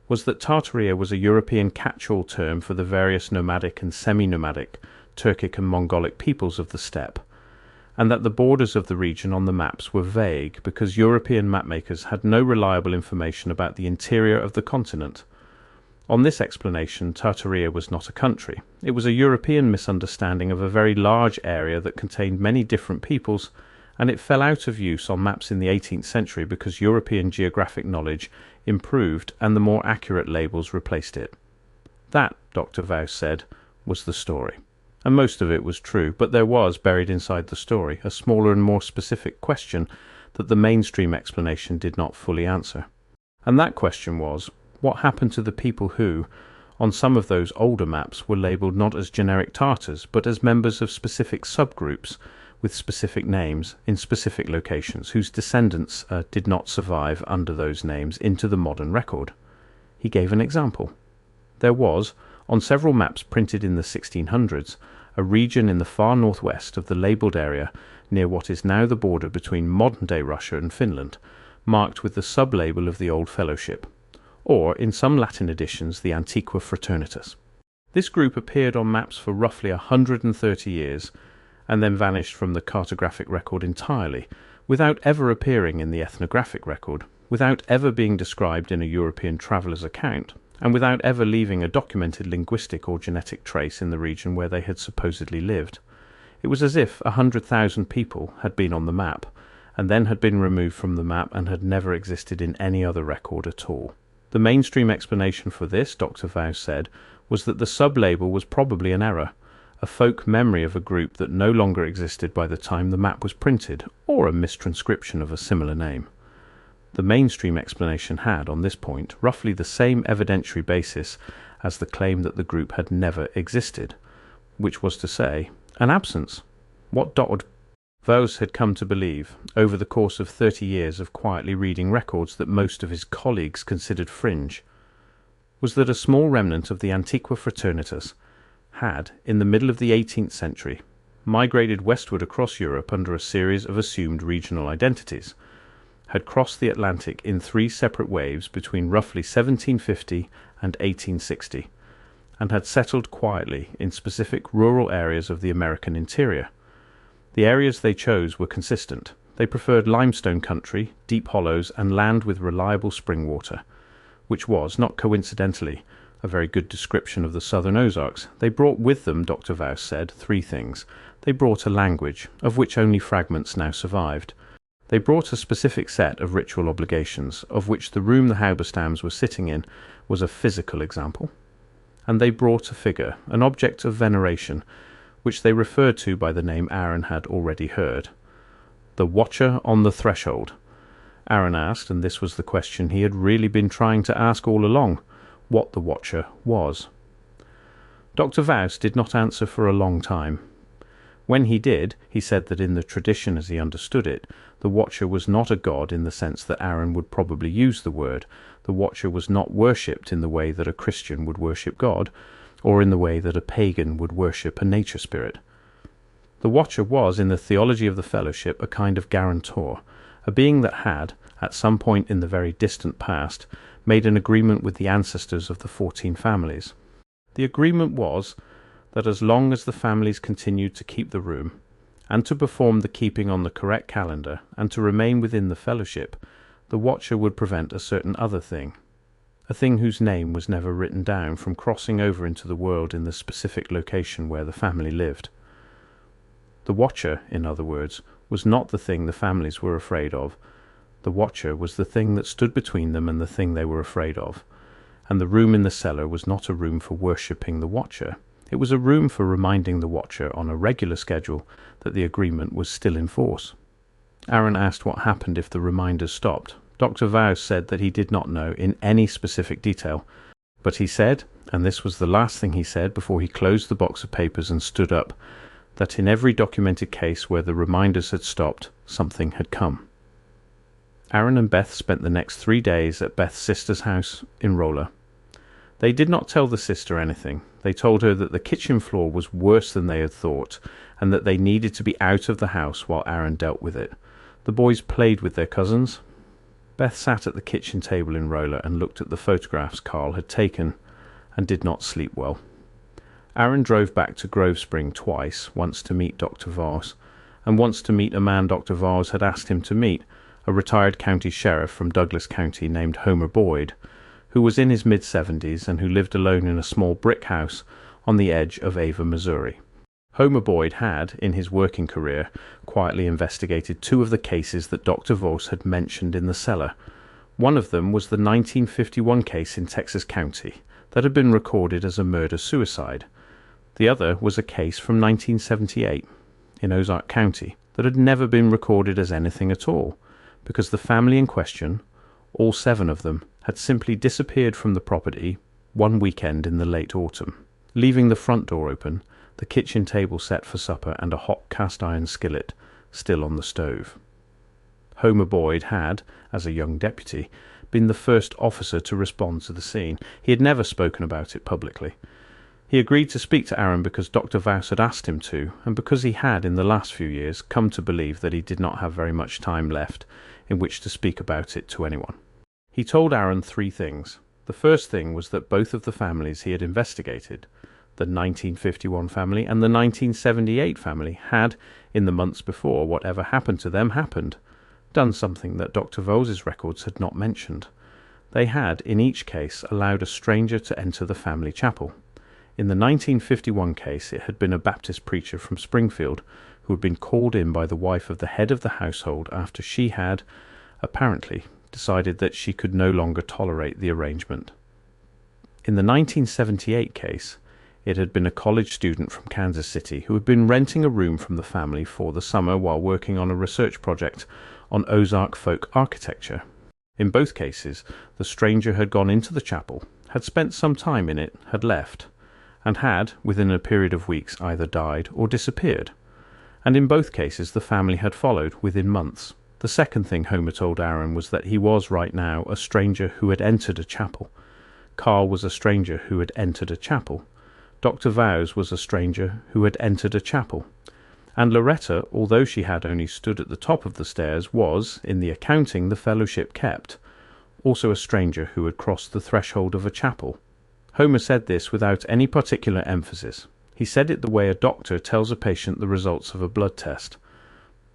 was that Tartaria was a European catch-all term for the various nomadic and semi-nomadic Turkic and Mongolic peoples of the steppe, and that the borders of the region on the maps were vague because European mapmakers had no reliable information about the interior of the continent. On this explanation, Tartaria was not a country. It was a European misunderstanding of a very large area that contained many different peoples, and it fell out of use on maps in the 18th century because European geographic knowledge improved and the more accurate labels replaced it. That, Dr. Vos said, was the story. And most of it was true, but there was, buried inside the story, a smaller and more specific question that the mainstream explanation did not fully answer. And that question was, what happened to the people who, on some of those older maps, were labelled not as generic Tartars, but as members of specific subgroups with specific names in specific locations, whose descendants did not survive under those names into the modern record? He gave an example. There was, on several maps printed in the 1600s, a region in the far northwest of the labelled area near what is now the border between modern-day Russia and Finland, marked with the sub-label of the Old Fellowship, or, in some Latin editions, the Antiqua Fraternitas. This group appeared on maps for roughly 130 years, and then vanished from the cartographic record entirely, without ever appearing in the ethnographic record, without ever being described in a European traveller's account, and without ever leaving a documented linguistic or genetic trace in the region where they had supposedly lived. It was as if 100,000 people had been on the map, and then had been removed from the map and had never existed in any other record at all. The mainstream explanation for this, Dr. Vows said, was that the sub-label was probably an error, a folk memory of a group that no longer existed by the time the map was printed, or a mistranscription of a similar name. The mainstream explanation had, on this point, roughly the same evidentiary basis as the claim that the group had never existed, which was to say, an absence. What Dr. Vows had come to believe, over the course of 30 years of quietly reading records that most of his colleagues considered fringe, was that a small remnant of the Antiqua Fraternitas had, in the middle of the 18th century, migrated westward across Europe under a series of assumed regional identities, had crossed the Atlantic in 3 separate waves between roughly 1750 and 1860, and had settled quietly in specific rural areas of the American interior. The areas they chose were consistent. They preferred limestone country, deep hollows, and land with reliable spring water, which was, not coincidentally, a very good description of the southern Ozarks. They brought with them, Dr. Vows said, 3 things. They brought a language, of which only fragments now survived. They brought a specific set of ritual obligations, of which the room the Halberstams were sitting in was a physical example. And they brought a figure, an object of veneration, which they referred to by the name Aaron had already heard. The Watcher on the Threshold. Aaron asked, and this was the question he had really been trying to ask all along, what the Watcher was. Dr. Vows did not answer for a long time. When he did, he said that in the tradition as he understood it, the Watcher was not a god in the sense that Aaron would probably use the word. The Watcher was not worshipped in the way that a Christian would worship God, or in the way that a pagan would worship a nature spirit. The Watcher was, in the theology of the fellowship, a kind of guarantor, a being that had, at some point in the very distant past, made an agreement with the ancestors of the 14 families. The agreement was that as long as the families continued to keep the room, and to perform the keeping on the correct calendar, and to remain within the fellowship, the Watcher would prevent a certain other thing, a thing whose name was never written down, from crossing over into the world in the specific location where the family lived. The Watcher, in other words, was not the thing the families were afraid of. The Watcher was the thing that stood between them and the thing they were afraid of. And the room in the cellar was not a room for worshipping the Watcher. It was a room for reminding the Watcher on a regular schedule that the agreement was still in force. Aaron asked what happened if the reminders stopped. Dr. Vows said that he did not know in any specific detail, but he said, and this was the last thing he said before he closed the box of papers and stood up, that in every documented case where the reminders had stopped, something had come. Aaron and Beth spent the next 3 days at Beth's sister's house in Rolla. They did not tell the sister anything. They told her that the kitchen floor was worse than they had thought, and that they needed to be out of the house while Aaron dealt with it. The boys played with their cousins. Beth sat at the kitchen table in Rolla and looked at the photographs Carl had taken, and did not sleep well. Aaron drove back to Grove Spring twice, once to meet Dr. Voss, and once to meet a man Dr. Voss had asked him to meet, a retired county sheriff from Douglas County named Homer Boyd, who was in his mid-70s and who lived alone in a small brick house on the edge of Ava, Missouri. Homer Boyd had, in his working career, quietly investigated 2 of the cases that Dr. Voss had mentioned in the cellar. One of them was the 1951 case in Texas County that had been recorded as a murder-suicide. The other was a case from 1978 in Ozark County that had never been recorded as anything at all, because the family in question, all 7 of them, had simply disappeared from the property one weekend in the late autumn, leaving the front door open, the kitchen table set for supper, and a hot cast-iron skillet still on the stove. Homer Boyd had, as a young deputy, been the first officer to respond to the scene. He had never spoken about it publicly. He agreed to speak to Aaron because Dr. Voss had asked him to, and because he had, in the last few years, come to believe that he did not have very much time left in which to speak about it to anyone. He told Aaron 3 things. The first thing was that both of the families he had investigated, The 1951 family and the 1978 family had, in the months before whatever happened to them happened, done something that Dr. Vos's records had not mentioned. They had, in each case, allowed a stranger to enter the family chapel. In the 1951 case, it had been a Baptist preacher from Springfield who had been called in by the wife of the head of the household after she had, apparently, decided that she could no longer tolerate the arrangement. In the 1978 case, it had been a college student from Kansas City who had been renting a room from the family for the summer while working on a research project on Ozark folk architecture. In both cases, the stranger had gone into the chapel, had spent some time in it, had left, and had, within a period of weeks, either died or disappeared. And in both cases the family had followed within months. The second thing Homer told Aaron was that he was right now a stranger who had entered a chapel. Carl was a stranger who had entered a chapel. Dr. Vos was a stranger who had entered a chapel. And Loretta, although she had only stood at the top of the stairs, was, in the accounting the fellowship kept, also a stranger who had crossed the threshold of a chapel. Homer said this without any particular emphasis. He said it the way a doctor tells a patient the results of a blood test.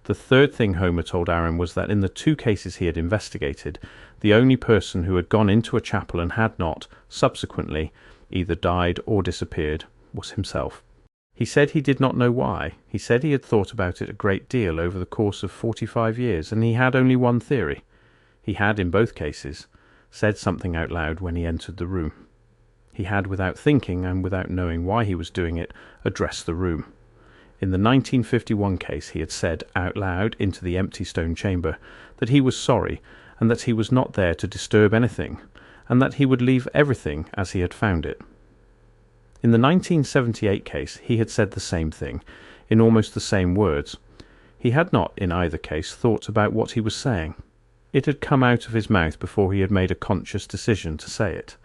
The third thing Homer told Aaron was that in the two cases he had investigated, the only person who had gone into a chapel and had not, subsequently, either died or disappeared, was himself. He said he did not know why. He said he had thought about it a great deal over the course of 45 years, and he had only one theory. He had, in both cases, said something out loud when he entered the room. He had, without thinking and without knowing why he was doing it, addressed the room. In the 1951 case he had said out loud into the empty stone chamber that he was sorry and that he was not there to disturb anything, and that he would leave everything as he had found it. In the 1978 case he had said the same thing, in almost the same words. He had not, in either case, thought about what he was saying. It had come out of his mouth before he had made a conscious decision to say it.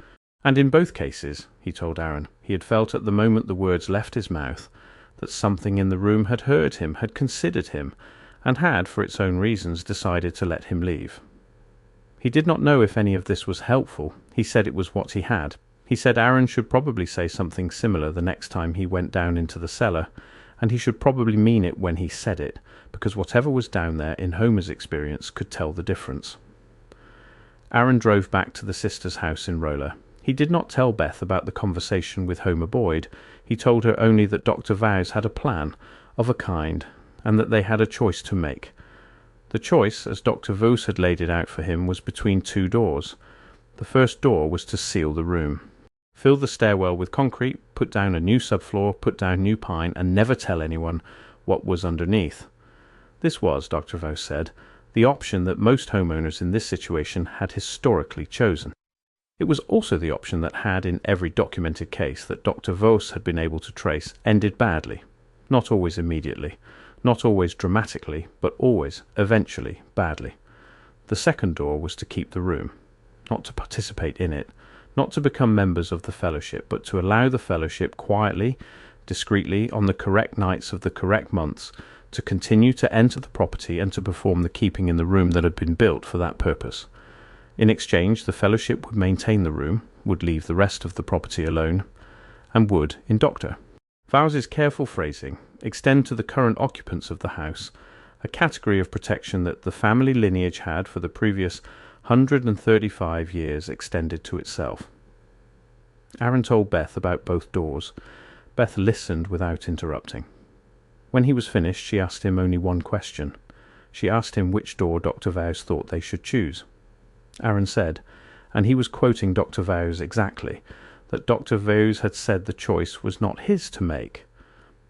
And in both cases, he told Aaron, he had felt at the moment the words left his mouth that something in the room had heard him, had considered him, and had, for its own reasons, decided to let him leave. He did not know if any of this was helpful. He said it was what he had. He said Aaron should probably say something similar the next time he went down into the cellar, and he should probably mean it when he said it, because whatever was down there, in Homer's experience, could tell the difference. Aaron drove back to the sister's house in Roller. He did not tell Beth about the conversation with Homer Boyd. He told her only that Dr. Vos had a plan, of a kind, and that they had a choice to make. The choice, as Dr. Vos had laid it out for him, was between two doors. The first door was to seal the room. Fill the stairwell with concrete, put down a new subfloor, put down new pine, and never tell anyone what was underneath. This was, Dr. Vos said, the option that most homeowners in this situation had historically chosen. It was also the option that had, in every documented case that Dr. Vos had been able to trace, ended badly. Not always immediately, not always dramatically, but always, eventually, badly. The second door was to keep the room, not to participate in it, not to become members of the fellowship, but to allow the fellowship quietly, discreetly, on the correct nights of the correct months, to continue to enter the property and to perform the keeping in the room that had been built for that purpose. In exchange, the fellowship would maintain the room, would leave the rest of the property alone, and would, in Dr. Vos's careful phrasing, extend to the current occupants of the house a category of protection that the family lineage had for the previous 135 years extended to itself. Aaron told Beth about both doors. Beth listened without interrupting. When he was finished, she asked him only one question. She asked him which door Dr. Vos thought they should choose. Aaron said, and he was quoting Dr. Vos exactly, that Dr. Vos had said the choice was not his to make,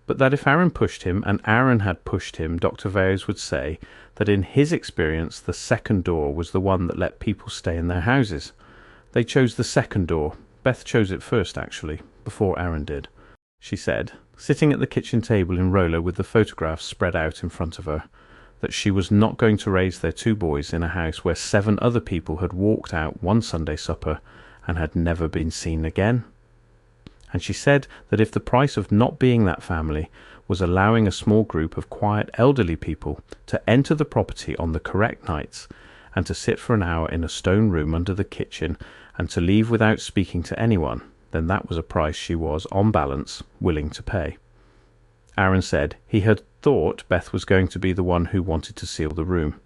but that if Aaron pushed him, and Aaron had pushed him, Dr. Vos would say that in his experience the second door was the one that let people stay in their houses. They chose the second door. Beth chose it first, actually, before Aaron did. She said, sitting at the kitchen table in Roller with the photographs spread out in front of her, that she was not going to raise their two boys in a house where 7 other people had walked out one Sunday supper and had never been seen again. And she said that if the price of not being that family was allowing a small group of quiet elderly people to enter the property on the correct nights and to sit for an hour in a stone room under the kitchen and to leave without speaking to anyone, then that was a price she was, on balance, willing to pay. Aaron said he had thought Beth was going to be the one who wanted to seal the room.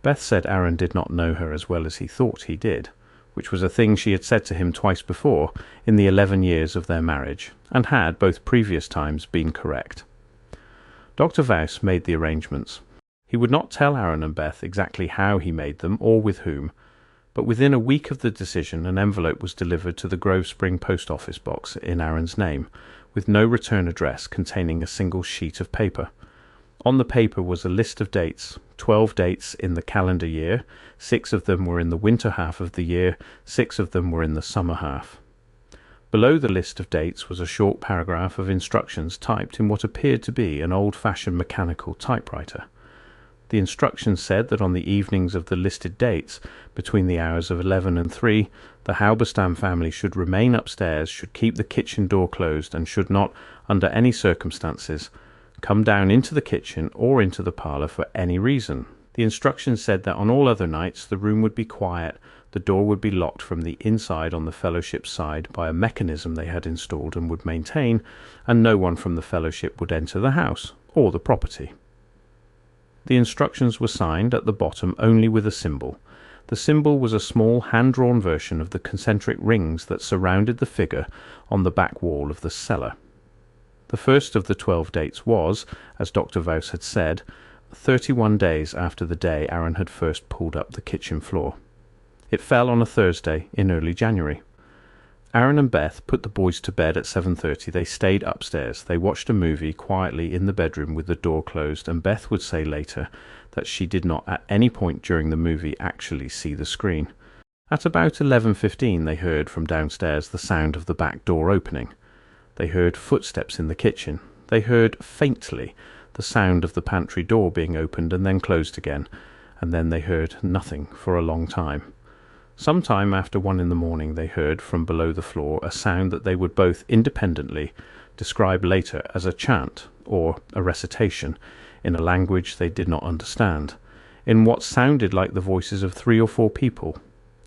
Beth said Aaron did not know her as well as he thought he did, which was a thing she had said to him twice before in the 11 years of their marriage, and had, both previous times, been correct. Dr. Vause made the arrangements. He would not tell Aaron and Beth exactly how he made them or with whom, but within a week of the decision an envelope was delivered to the Grove Spring post office box in Aaron's name, with no return address, containing a single sheet of paper. On the paper was a list of dates, 12 dates in the calendar year, 6 of them were in the winter half of the year, 6 of them were in the summer half. Below the list of dates was a short paragraph of instructions typed in what appeared to be an old-fashioned mechanical typewriter. The instructions said that on the evenings of the listed dates, between the hours of 11 and 3, the Halberstam family should remain upstairs, should keep the kitchen door closed, and should not, under any circumstances, come down into the kitchen or into the parlour for any reason. The instructions said that on all other nights the room would be quiet, the door would be locked from the inside on the fellowship side by a mechanism they had installed and would maintain, and no one from the fellowship would enter the house or the property. The instructions were signed at the bottom only with a symbol. The symbol was a small hand-drawn version of the concentric rings that surrounded the figure on the back wall of the cellar. The first of the 12 dates was, as Dr. Vause had said, 31 days after the day Aaron had first pulled up the kitchen floor. It fell on a Thursday in early January. Aaron and Beth put the boys to bed at 7:30. They stayed upstairs. They watched a movie quietly in the bedroom with the door closed, and Beth would say later that she did not at any point during the movie actually see the screen. At about 11:15 they heard from downstairs the sound of the back door opening. They heard footsteps in the kitchen. They heard, faintly, the sound of the pantry door being opened and then closed again, and then they heard nothing for a long time. Some time after 1 in the morning they heard, from below the floor, a sound that they would both independently describe later as a chant, or a recitation, in a language they did not understand, in what sounded like the voices of 3 or 4 people,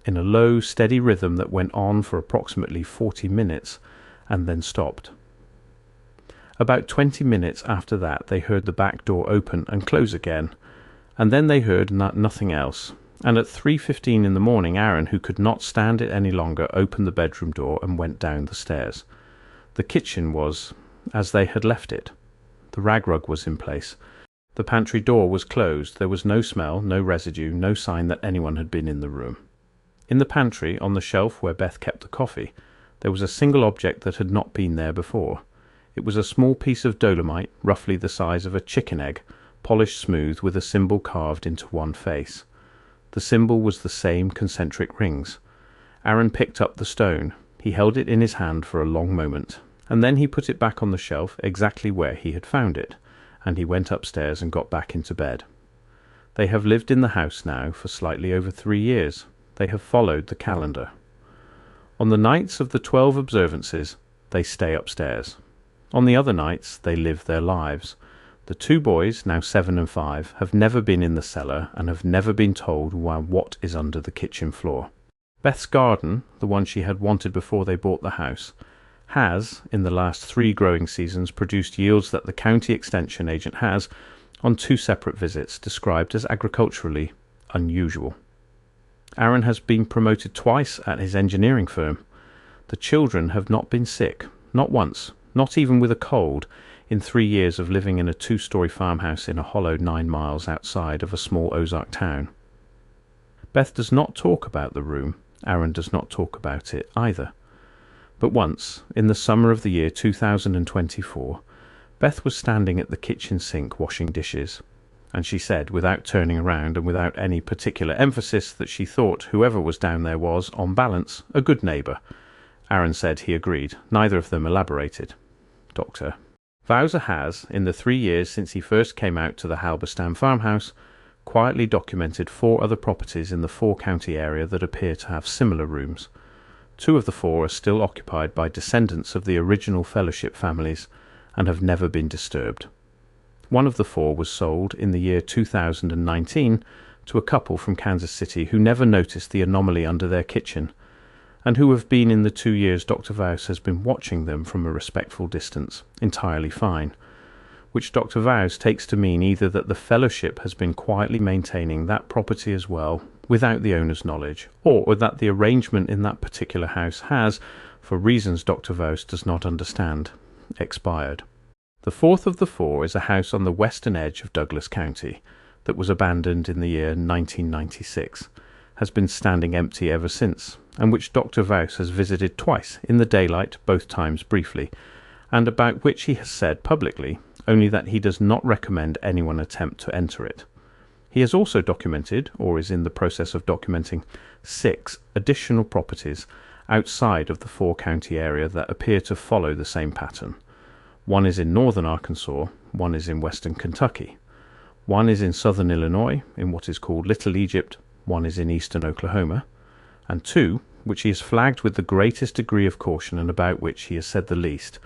in a low, steady rhythm that went on for approximately 40 minutes, and then stopped. About 20 minutes after that they heard the back door open and close again, and then they heard nothing else. And at 3:15 in the morning, Aaron, who could not stand it any longer, opened the bedroom door and went down the stairs. The kitchen was as they had left it. The rag rug was in place. The pantry door was closed. There was no smell, no residue, no sign that anyone had been in the room. In the pantry, on the shelf where Beth kept the coffee, there was a single object that had not been there before. It was a small piece of dolomite, roughly the size of a chicken egg, polished smooth, with a symbol carved into one face. The symbol was the same concentric rings. Aaron picked up the stone. He held it in his hand for a long moment, and then he put it back on the shelf exactly where he had found it, and he went upstairs and got back into bed. They have lived in the house now for slightly over 3 years. They have followed the calendar. On the nights of the 12 observances, they stay upstairs. On the other nights, they live their lives. The 2 boys, now 7 and 5, have never been in the cellar and have never been told what is under the kitchen floor. Beth's garden, the one she had wanted before they bought the house, has, in the last 3 growing seasons, produced yields that the county extension agent has, on 2 separate visits, described as agriculturally unusual. Aaron has been promoted twice at his engineering firm. The children have not been sick, not once, not even with a cold, in 3 years of living in a 2-story farmhouse in a hollow 9 miles outside of a small Ozark town. Beth does not talk about the room. Aaron does not talk about it either. But once, in the summer of the year 2024, Beth was standing at the kitchen sink washing dishes, and she said, without turning around and without any particular emphasis, that she thought whoever was down there was, on balance, a good neighbour. Aaron said he agreed. Neither of them elaborated. Dr. Vause has, in the 3 years since he first came out to the Halberstam farmhouse, quietly documented 4 other properties in the 4-county area that appear to have similar rooms. 2 of the 4 are still occupied by descendants of the original fellowship families and have never been disturbed. 1 of the 4 was sold in the year 2019 to a couple from Kansas City who never noticed the anomaly under their kitchen, and who have been in the 2 years Dr. Vowse has been watching them from a respectful distance, entirely fine, which Dr. Vowse takes to mean either that the fellowship has been quietly maintaining that property as well, without the owner's knowledge, or that the arrangement in that particular house has, for reasons Dr. Vowse does not understand, expired. The fourth of the four is a house on the western edge of Douglas County that was abandoned in the year 1996, has been standing empty ever since, and which Dr. Vowse has visited twice in the daylight, both times briefly, and about which he has said publicly only that he does not recommend anyone attempt to enter it. He has also documented, or is in the process of documenting, 6 additional properties outside of the 4-county area that appear to follow the same pattern. One is in northern Arkansas, one is in western Kentucky, one is in southern Illinois, in what is called Little Egypt, one is in eastern Oklahoma, and 2, which he has flagged with the greatest degree of caution and about which he has said the least,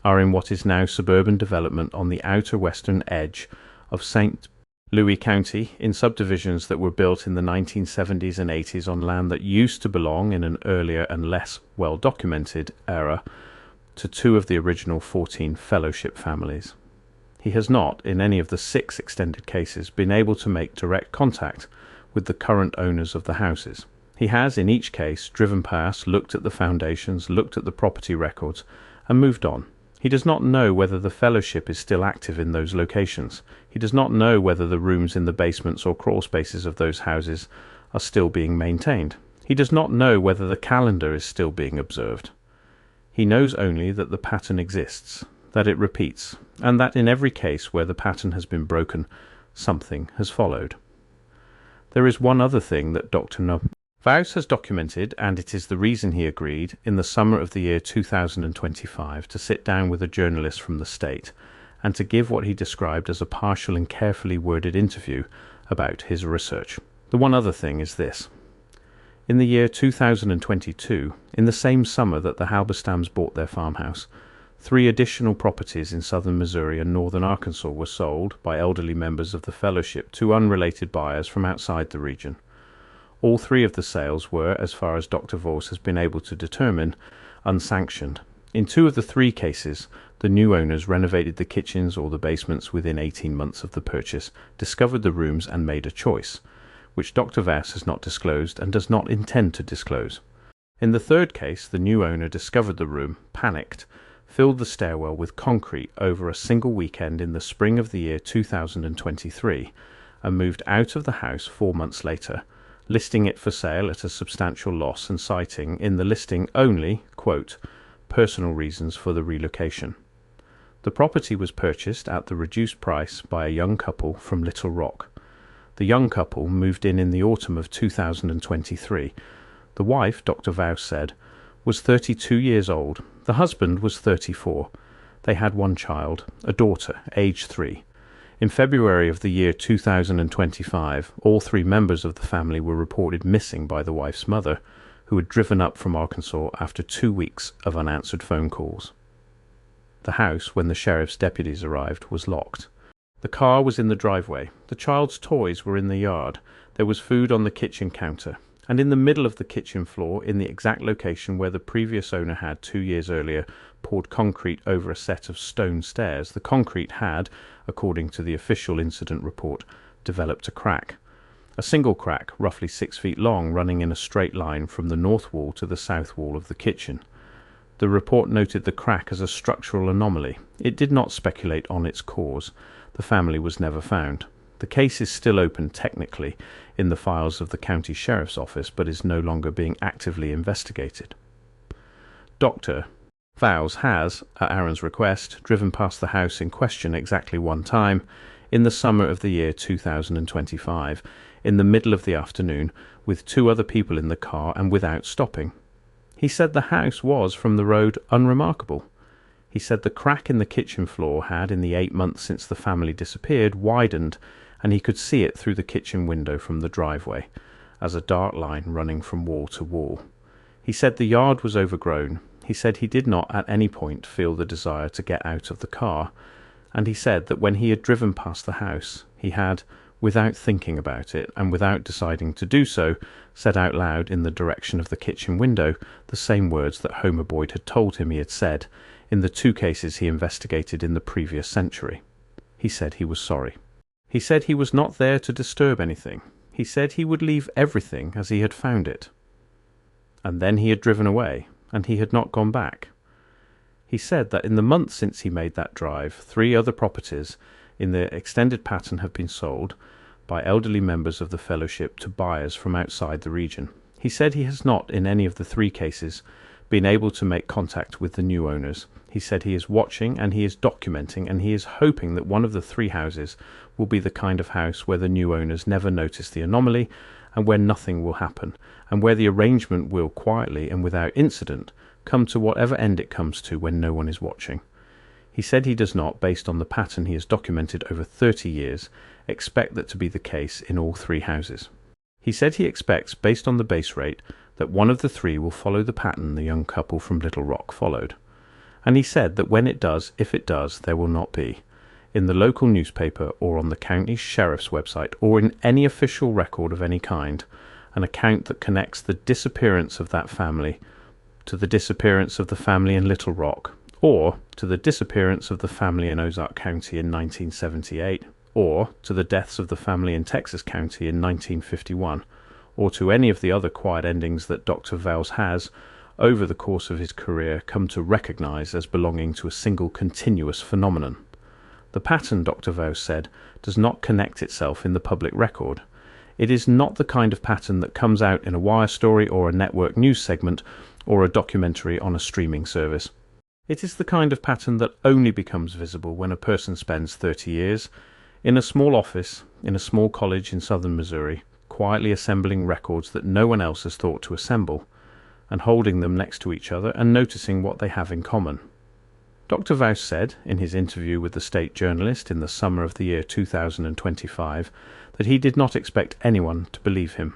are in what is now suburban development on the outer western edge of St. Louis County, in subdivisions that were built in the 1970s and 80s on land that used to belong in an earlier and less well-documented era to 2 of the original 14 fellowship families. He has not, in any of the 6 extended cases, been able to make direct contact with the current owners of the houses. He has, in each case, driven past, looked at the foundations, looked at the property records, and moved on. He does not know whether the fellowship is still active in those locations. He does not know whether the rooms in the basements or crawl spaces of those houses are still being maintained. He does not know whether the calendar is still being observed. He knows only that the pattern exists, that it repeats, and that in every case where the pattern has been broken, something has followed. There is one other thing that Dr. Vowse has documented, and it is the reason he agreed, in the summer of the year 2025, to sit down with a journalist from the state, and to give what he described as a partial and carefully worded interview about his research. The one other thing is this. In the year 2022, in the same summer that the Halberstams bought their farmhouse, 3 additional properties in southern Missouri and northern Arkansas were sold by elderly members of the fellowship to unrelated buyers from outside the region. All 3 of the sales were, as far as Dr. Vowse has been able to determine, unsanctioned. In 2 of the 3 cases, the new owners renovated the kitchens or the basements within 18 months of the purchase, discovered the rooms and made a choice, which Dr. Vowse has not disclosed and does not intend to disclose. In the 3rd case, the new owner discovered the room, panicked, filled the stairwell with concrete over a single weekend in the spring of the year 2023, and moved out of the house 4 months later, listing it for sale at a substantial loss and citing in the listing only, quote, personal reasons for the relocation. The property was purchased at the reduced price by a young couple from Little Rock. The young couple moved in the autumn of 2023. The wife, Dr. Vowse said, was 32 years old. The husband was 34. They had 1 child, a daughter, aged 3. In February of the year 2025, all 3 members of the family were reported missing by the wife's mother, who had driven up from Arkansas after 2 weeks of unanswered phone calls. The house, when the sheriff's deputies arrived, was locked. The car was in the driveway. The child's toys were in the yard. There was food on the kitchen counter. And in the middle of the kitchen floor, in the exact location where the previous owner had 2 years earlier poured concrete over a set of stone stairs, the concrete had, according to the official incident report, developed a crack. A single crack, roughly 6 feet long, running in a straight line from the north wall to the south wall of the kitchen. The report noted the crack as a structural anomaly. It did not speculate on its cause. The family was never found. The case is still open technically in the files of the county sheriff's office, but is no longer being actively investigated. Dr. Vowse has, at Aaron's request, driven past the house in question exactly 1 time, in the summer of the year 2025, in the middle of the afternoon, with 2 other people in the car and without stopping. He said the house was, from the road, unremarkable. He said the crack in the kitchen floor had, in the 8 months since the family disappeared, widened, and he could see it through the kitchen window from the driveway, as a dark line running from wall to wall. He said the yard was overgrown. He said he did not at any point feel the desire to get out of the car, and he said that when he had driven past the house, he had, without thinking about it, and without deciding to do so, said out loud in the direction of the kitchen window the same words that Homer Boyd had told him he had said in the 2 cases he investigated in the previous century. He said he was sorry. He said he was not there to disturb anything. He said he would leave everything as he had found it. And then he had driven away, and he had not gone back. He said that in the months since he made that drive, 3 other properties in the extended pattern have been sold by elderly members of the fellowship to buyers from outside the region. He said he has not, in any of the 3 cases, been able to make contact with the new owners. He said he is watching and he is documenting, and he is hoping that one of the 3 houses will be the kind of house where the new owners never notice the anomaly and where nothing will happen, and where the arrangement will quietly and without incident come to whatever end it comes to when no one is watching. He said he does not, based on the pattern he has documented over 30 years, expect that to be the case in all 3 houses. He said he expects, based on the base rate, that one of the 3 will follow the pattern the young couple from Little Rock followed. And he said that when it does, if it does, there will not be, in the local newspaper or on the county sheriff's website or in any official record of any kind, an account that connects the disappearance of that family to the disappearance of the family in Little Rock, or to the disappearance of the family in Ozark County in 1978, or to the deaths of the family in Texas County in 1951, or to any of the other quiet endings that Dr. Vowles has, over the course of his career, come to recognize as belonging to a single continuous phenomenon. The pattern, Dr. Vowles said, does not connect itself in the public record. It is not the kind of pattern that comes out in a wire story or a network news segment or a documentary on a streaming service. It is the kind of pattern that only becomes visible when a person spends 30 years in a small office in a small college in southern Missouri, quietly assembling records that no one else has thought to assemble, and holding them next to each other and noticing what they have in common. Dr. Vowles said, in his interview with the State Journalist in the summer of the year 2025, that he did not expect anyone to believe him.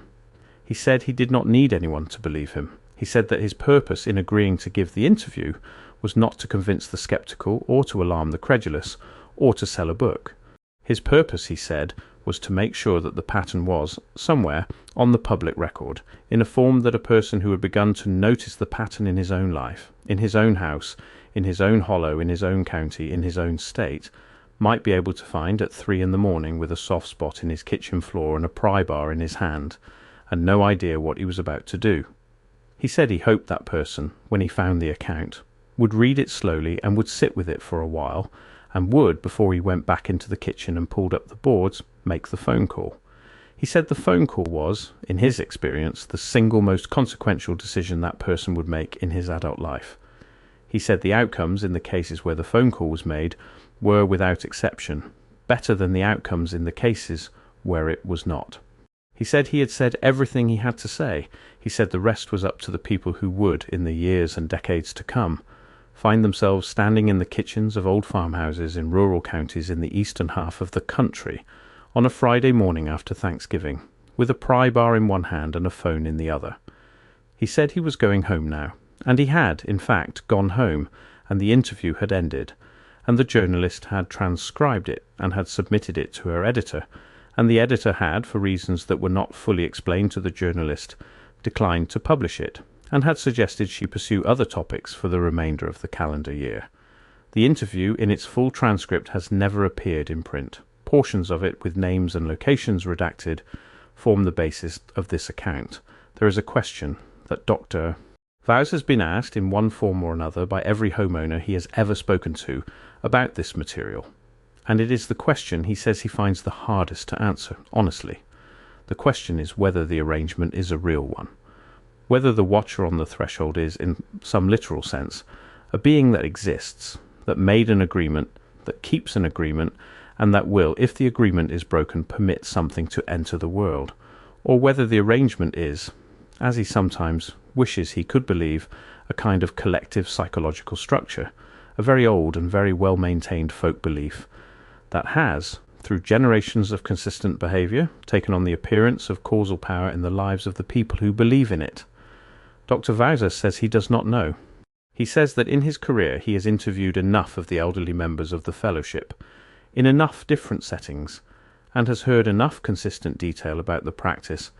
He said he did not need anyone to believe him. He said that his purpose in agreeing to give the interview was not to convince the skeptical or to alarm the credulous or to sell a book. His purpose, he said, was to make sure that the pattern was, somewhere, on the public record, in a form that a person who had begun to notice the pattern in his own life, in his own house, in his own hollow, in his own county, in his own state, might be able to find at 3 a.m. with a soft spot in his kitchen floor and a pry bar in his hand, and no idea what he was about to do. He said he hoped that person, when he found the account, would read it slowly and would sit with it for a while, and would, before he went back into the kitchen and pulled up the boards, make the phone call. He said the phone call was, in his experience, the single most consequential decision that person would make in his adult life. He said the outcomes in the cases where the phone call was made were, without exception, better than the outcomes in the cases where it was not. He said he had said everything he had to say. He said the rest was up to the people who would, in the years and decades to come, find themselves standing in the kitchens of old farmhouses in rural counties in the eastern half of the country on a Friday morning after Thanksgiving, with a pry bar in one hand and a phone in the other. He said he was going home now, and he had, in fact, gone home, and the interview had ended, and the journalist had transcribed it and had submitted it to her editor, and the editor had, for reasons that were not fully explained to the journalist, declined to publish it, and had suggested she pursue other topics for the remainder of the calendar year. The interview, in its full transcript, has never appeared in print. Portions of it, with names and locations redacted, form the basis of this account. There is a question that Dr. Vowles has been asked in one form or another by every homeowner he has ever spoken to about this material, and it is the question he says he finds the hardest to answer, honestly. The question is whether the arrangement is a real one, whether the watcher on the threshold is, in some literal sense, a being that exists, that made an agreement, that keeps an agreement, and that will, if the agreement is broken, permit something to enter the world, or whether the arrangement is, as he sometimes wishes he could believe, a kind of collective psychological structure, a very old and very well-maintained folk belief, that has, through generations of consistent behaviour, taken on the appearance of causal power in the lives of the people who believe in it. Dr. Vowles says he does not know. He says that in his career he has interviewed enough of the elderly members of the fellowship, in enough different settings, and has heard enough consistent detail about the practice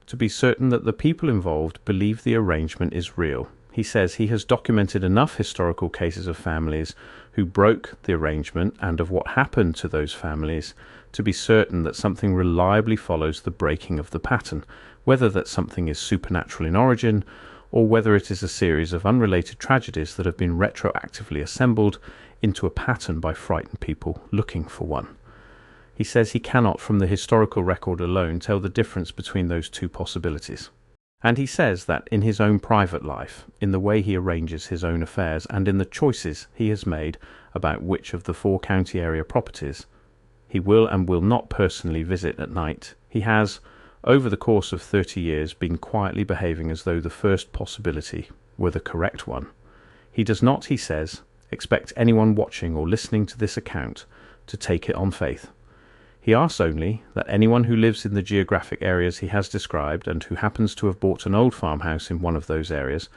to be certain that the people involved believe the arrangement is real. He says he has documented enough historical cases of families who broke the arrangement and of what happened to those families to be certain that something reliably follows the breaking of the pattern, whether that something is supernatural in origin or whether it is a series of unrelated tragedies that have been retroactively assembled into a pattern by frightened people looking for one. He says he cannot, from the historical record alone, tell the difference between those two possibilities. And he says that in his own private life, in the way he arranges his own affairs, and in the choices he has made about which of the 4 county area properties he will and will not personally visit at night, he has, over the course of 30 years, been quietly behaving as though the first possibility were the correct one. He does not, he says, expect anyone watching or listening to this account to take it on faith. He asks only that anyone who lives in the geographic areas he has described and who happens to have bought an old farmhouse in one of those areas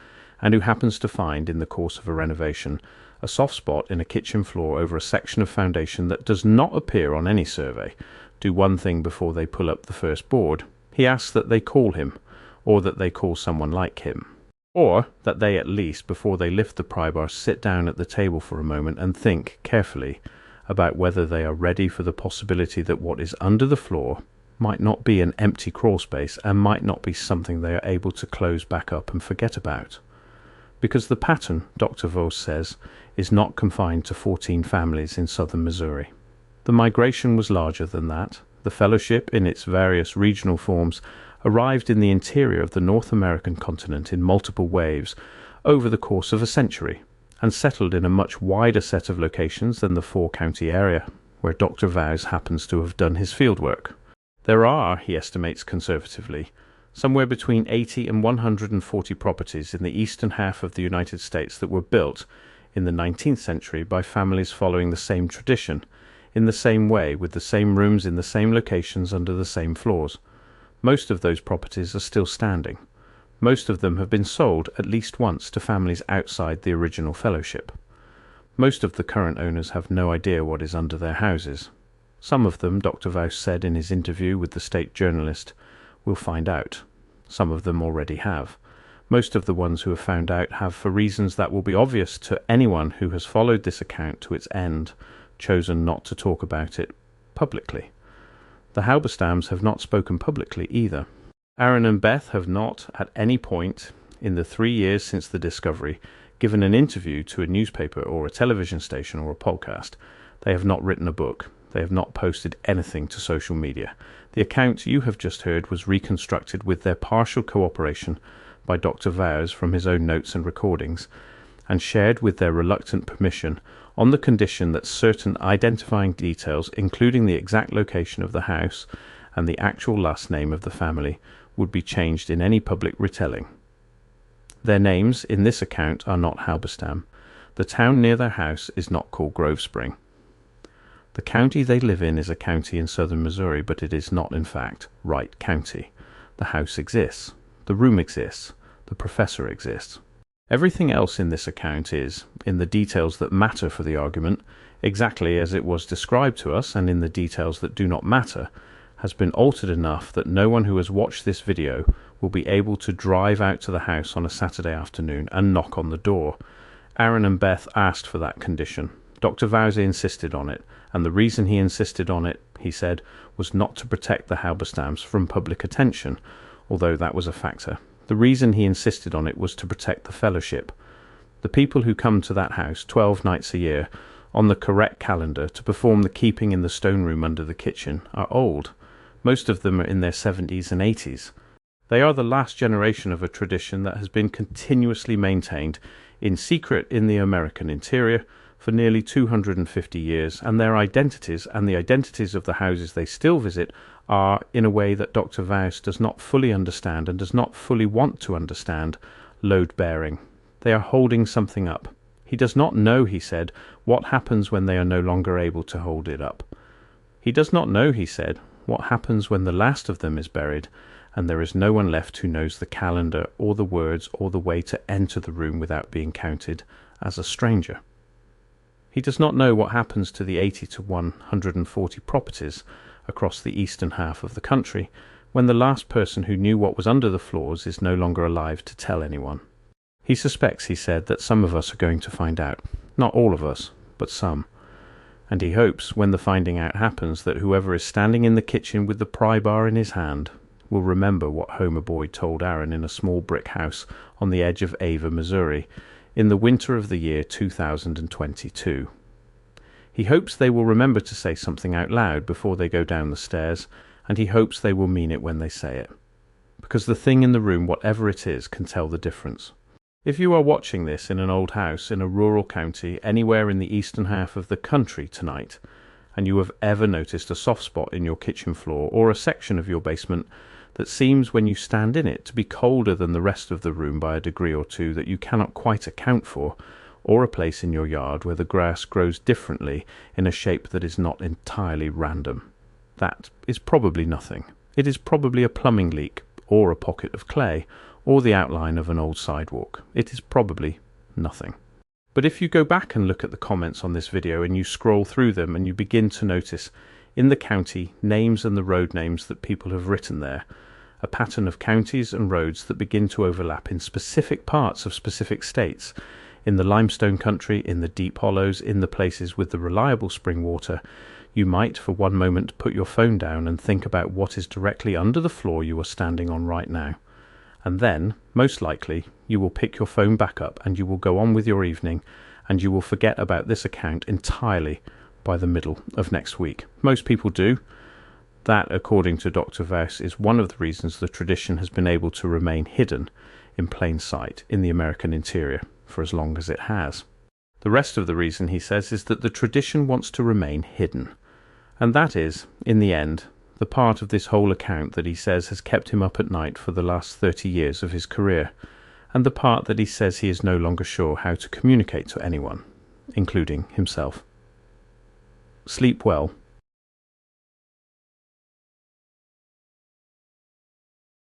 and who happens to find, in the course of a renovation, a soft spot in a kitchen floor over a section of foundation that does not appear on any survey, do one thing before they pull up the first board. He asks that they call him, or that they call someone like him, or that they at least, before they lift the pry bar, sit down at the table for a moment and think carefully about whether they are ready for the possibility that what is under the floor might not be an empty crawl space and might not be something they are able to close back up and forget about. Because the pattern, Dr. Vos says, is not confined to 14 families in southern Missouri. The migration was larger than that. The fellowship, in its various regional forms, arrived in the interior of the North American continent in multiple waves over the course of a century, and settled in a much wider set of locations than the 4-county area, where Dr. Vos happens to have done his fieldwork. There are, he estimates conservatively, somewhere between 80 and 140 properties in the eastern half of the United States that were built in the 19th century by families following the same tradition, in the same way, with the same rooms in the same locations under the same floors. Most of those properties are still standing. Most of them have been sold at least once to families outside the original fellowship. Most of the current owners have no idea what is under their houses. Some of them, Dr. Vos said in his interview with the state journalist, will find out. Some of them already have. Most of the ones who have found out have, for reasons that will be obvious to anyone who has followed this account to its end, chosen not to talk about it publicly. The Halberstams have not spoken publicly either. Aaron and Beth have not, at any point in the 3 years since the discovery, given an interview to a newspaper or a television station or a podcast. They have not written a book. They have not posted anything to social media. The account you have just heard was reconstructed with their partial cooperation by Dr. Vos from his own notes and recordings, and shared with their reluctant permission on the condition that certain identifying details, including the exact location of the house and the actual last name of the family, would be changed in any public retelling. Their names in this account are not Halberstam. The town near their house is not called Grove Spring. The county they live in is a county in southern Missouri, but it is not in fact Wright County. The house exists. The room exists. The professor exists. Everything else in this account is, in the details that matter for the argument, exactly as it was described to us, and in the details that do not matter, has been altered enough that no one who has watched this video will be able to drive out to the house on a Saturday afternoon and knock on the door. Aaron and Beth asked for that condition. Dr. Vose insisted on it, and the reason he insisted on it, he said, was not to protect the Halberstams from public attention, although that was a factor. The reason he insisted on it was to protect the fellowship. The people who come to that house 12 nights a year on the correct calendar to perform the keeping in the stone room under the kitchen are old. Most of them are in their 70s and 80s. They are the last generation of a tradition that has been continuously maintained in secret in the American interior for nearly 250 years, and their identities and the identities of the houses they still visit are, in a way that Dr. Vos does not fully understand and does not fully want to understand, load-bearing. They are holding something up. He does not know, he said, what happens when they are no longer able to hold it up. He does not know, he said, what happens when the last of them is buried and there is no one left who knows the calendar or the words or the way to enter the room without being counted as a stranger. He does not know what happens to the 80 to 140 properties across the eastern half of the country, when the last person who knew what was under the floors is no longer alive to tell anyone. He suspects, he said, that some of us are going to find out. Not all of us, but some. And he hopes, when the finding out happens, that whoever is standing in the kitchen with the pry bar in his hand will remember what Homer Boyd told Aaron in a small brick house on the edge of Ava, Missouri, in the winter of the year 2022. He hopes they will remember to say something out loud before they go down the stairs, and he hopes they will mean it when they say it. Because the thing in the room, whatever it is, can tell the difference. If you are watching this in an old house in a rural county anywhere in the eastern half of the country tonight, and you have ever noticed a soft spot in your kitchen floor or a section of your basement that seems, when you stand in it, to be colder than the rest of the room by a degree or two that you cannot quite account for, or a place in your yard where the grass grows differently in a shape that is not entirely random, that is probably nothing. It is probably a plumbing leak, or a pocket of clay, or the outline of an old sidewalk. It is probably nothing. But if you go back and look at the comments on this video and you scroll through them and you begin to notice in the county names and the road names that people have written there, a pattern of counties and roads that begin to overlap in specific parts of specific states, in the limestone country, in the deep hollows, in the places with the reliable spring water, you might for one moment put your phone down and think about what is directly under the floor you are standing on right now. And then, most likely, you will pick your phone back up and you will go on with your evening, and you will forget about this account entirely by the middle of next week. Most people do. That, according to Dr. Vauss, is one of the reasons the tradition has been able to remain hidden in plain sight in the American interior for as long as it has. The rest of the reason, he says, is that the tradition wants to remain hidden. And that is, in the end, the part of this whole account that he says has kept him up at night for the last 30 years of his career, and the part that he says he is no longer sure how to communicate to anyone, including himself. Sleep well,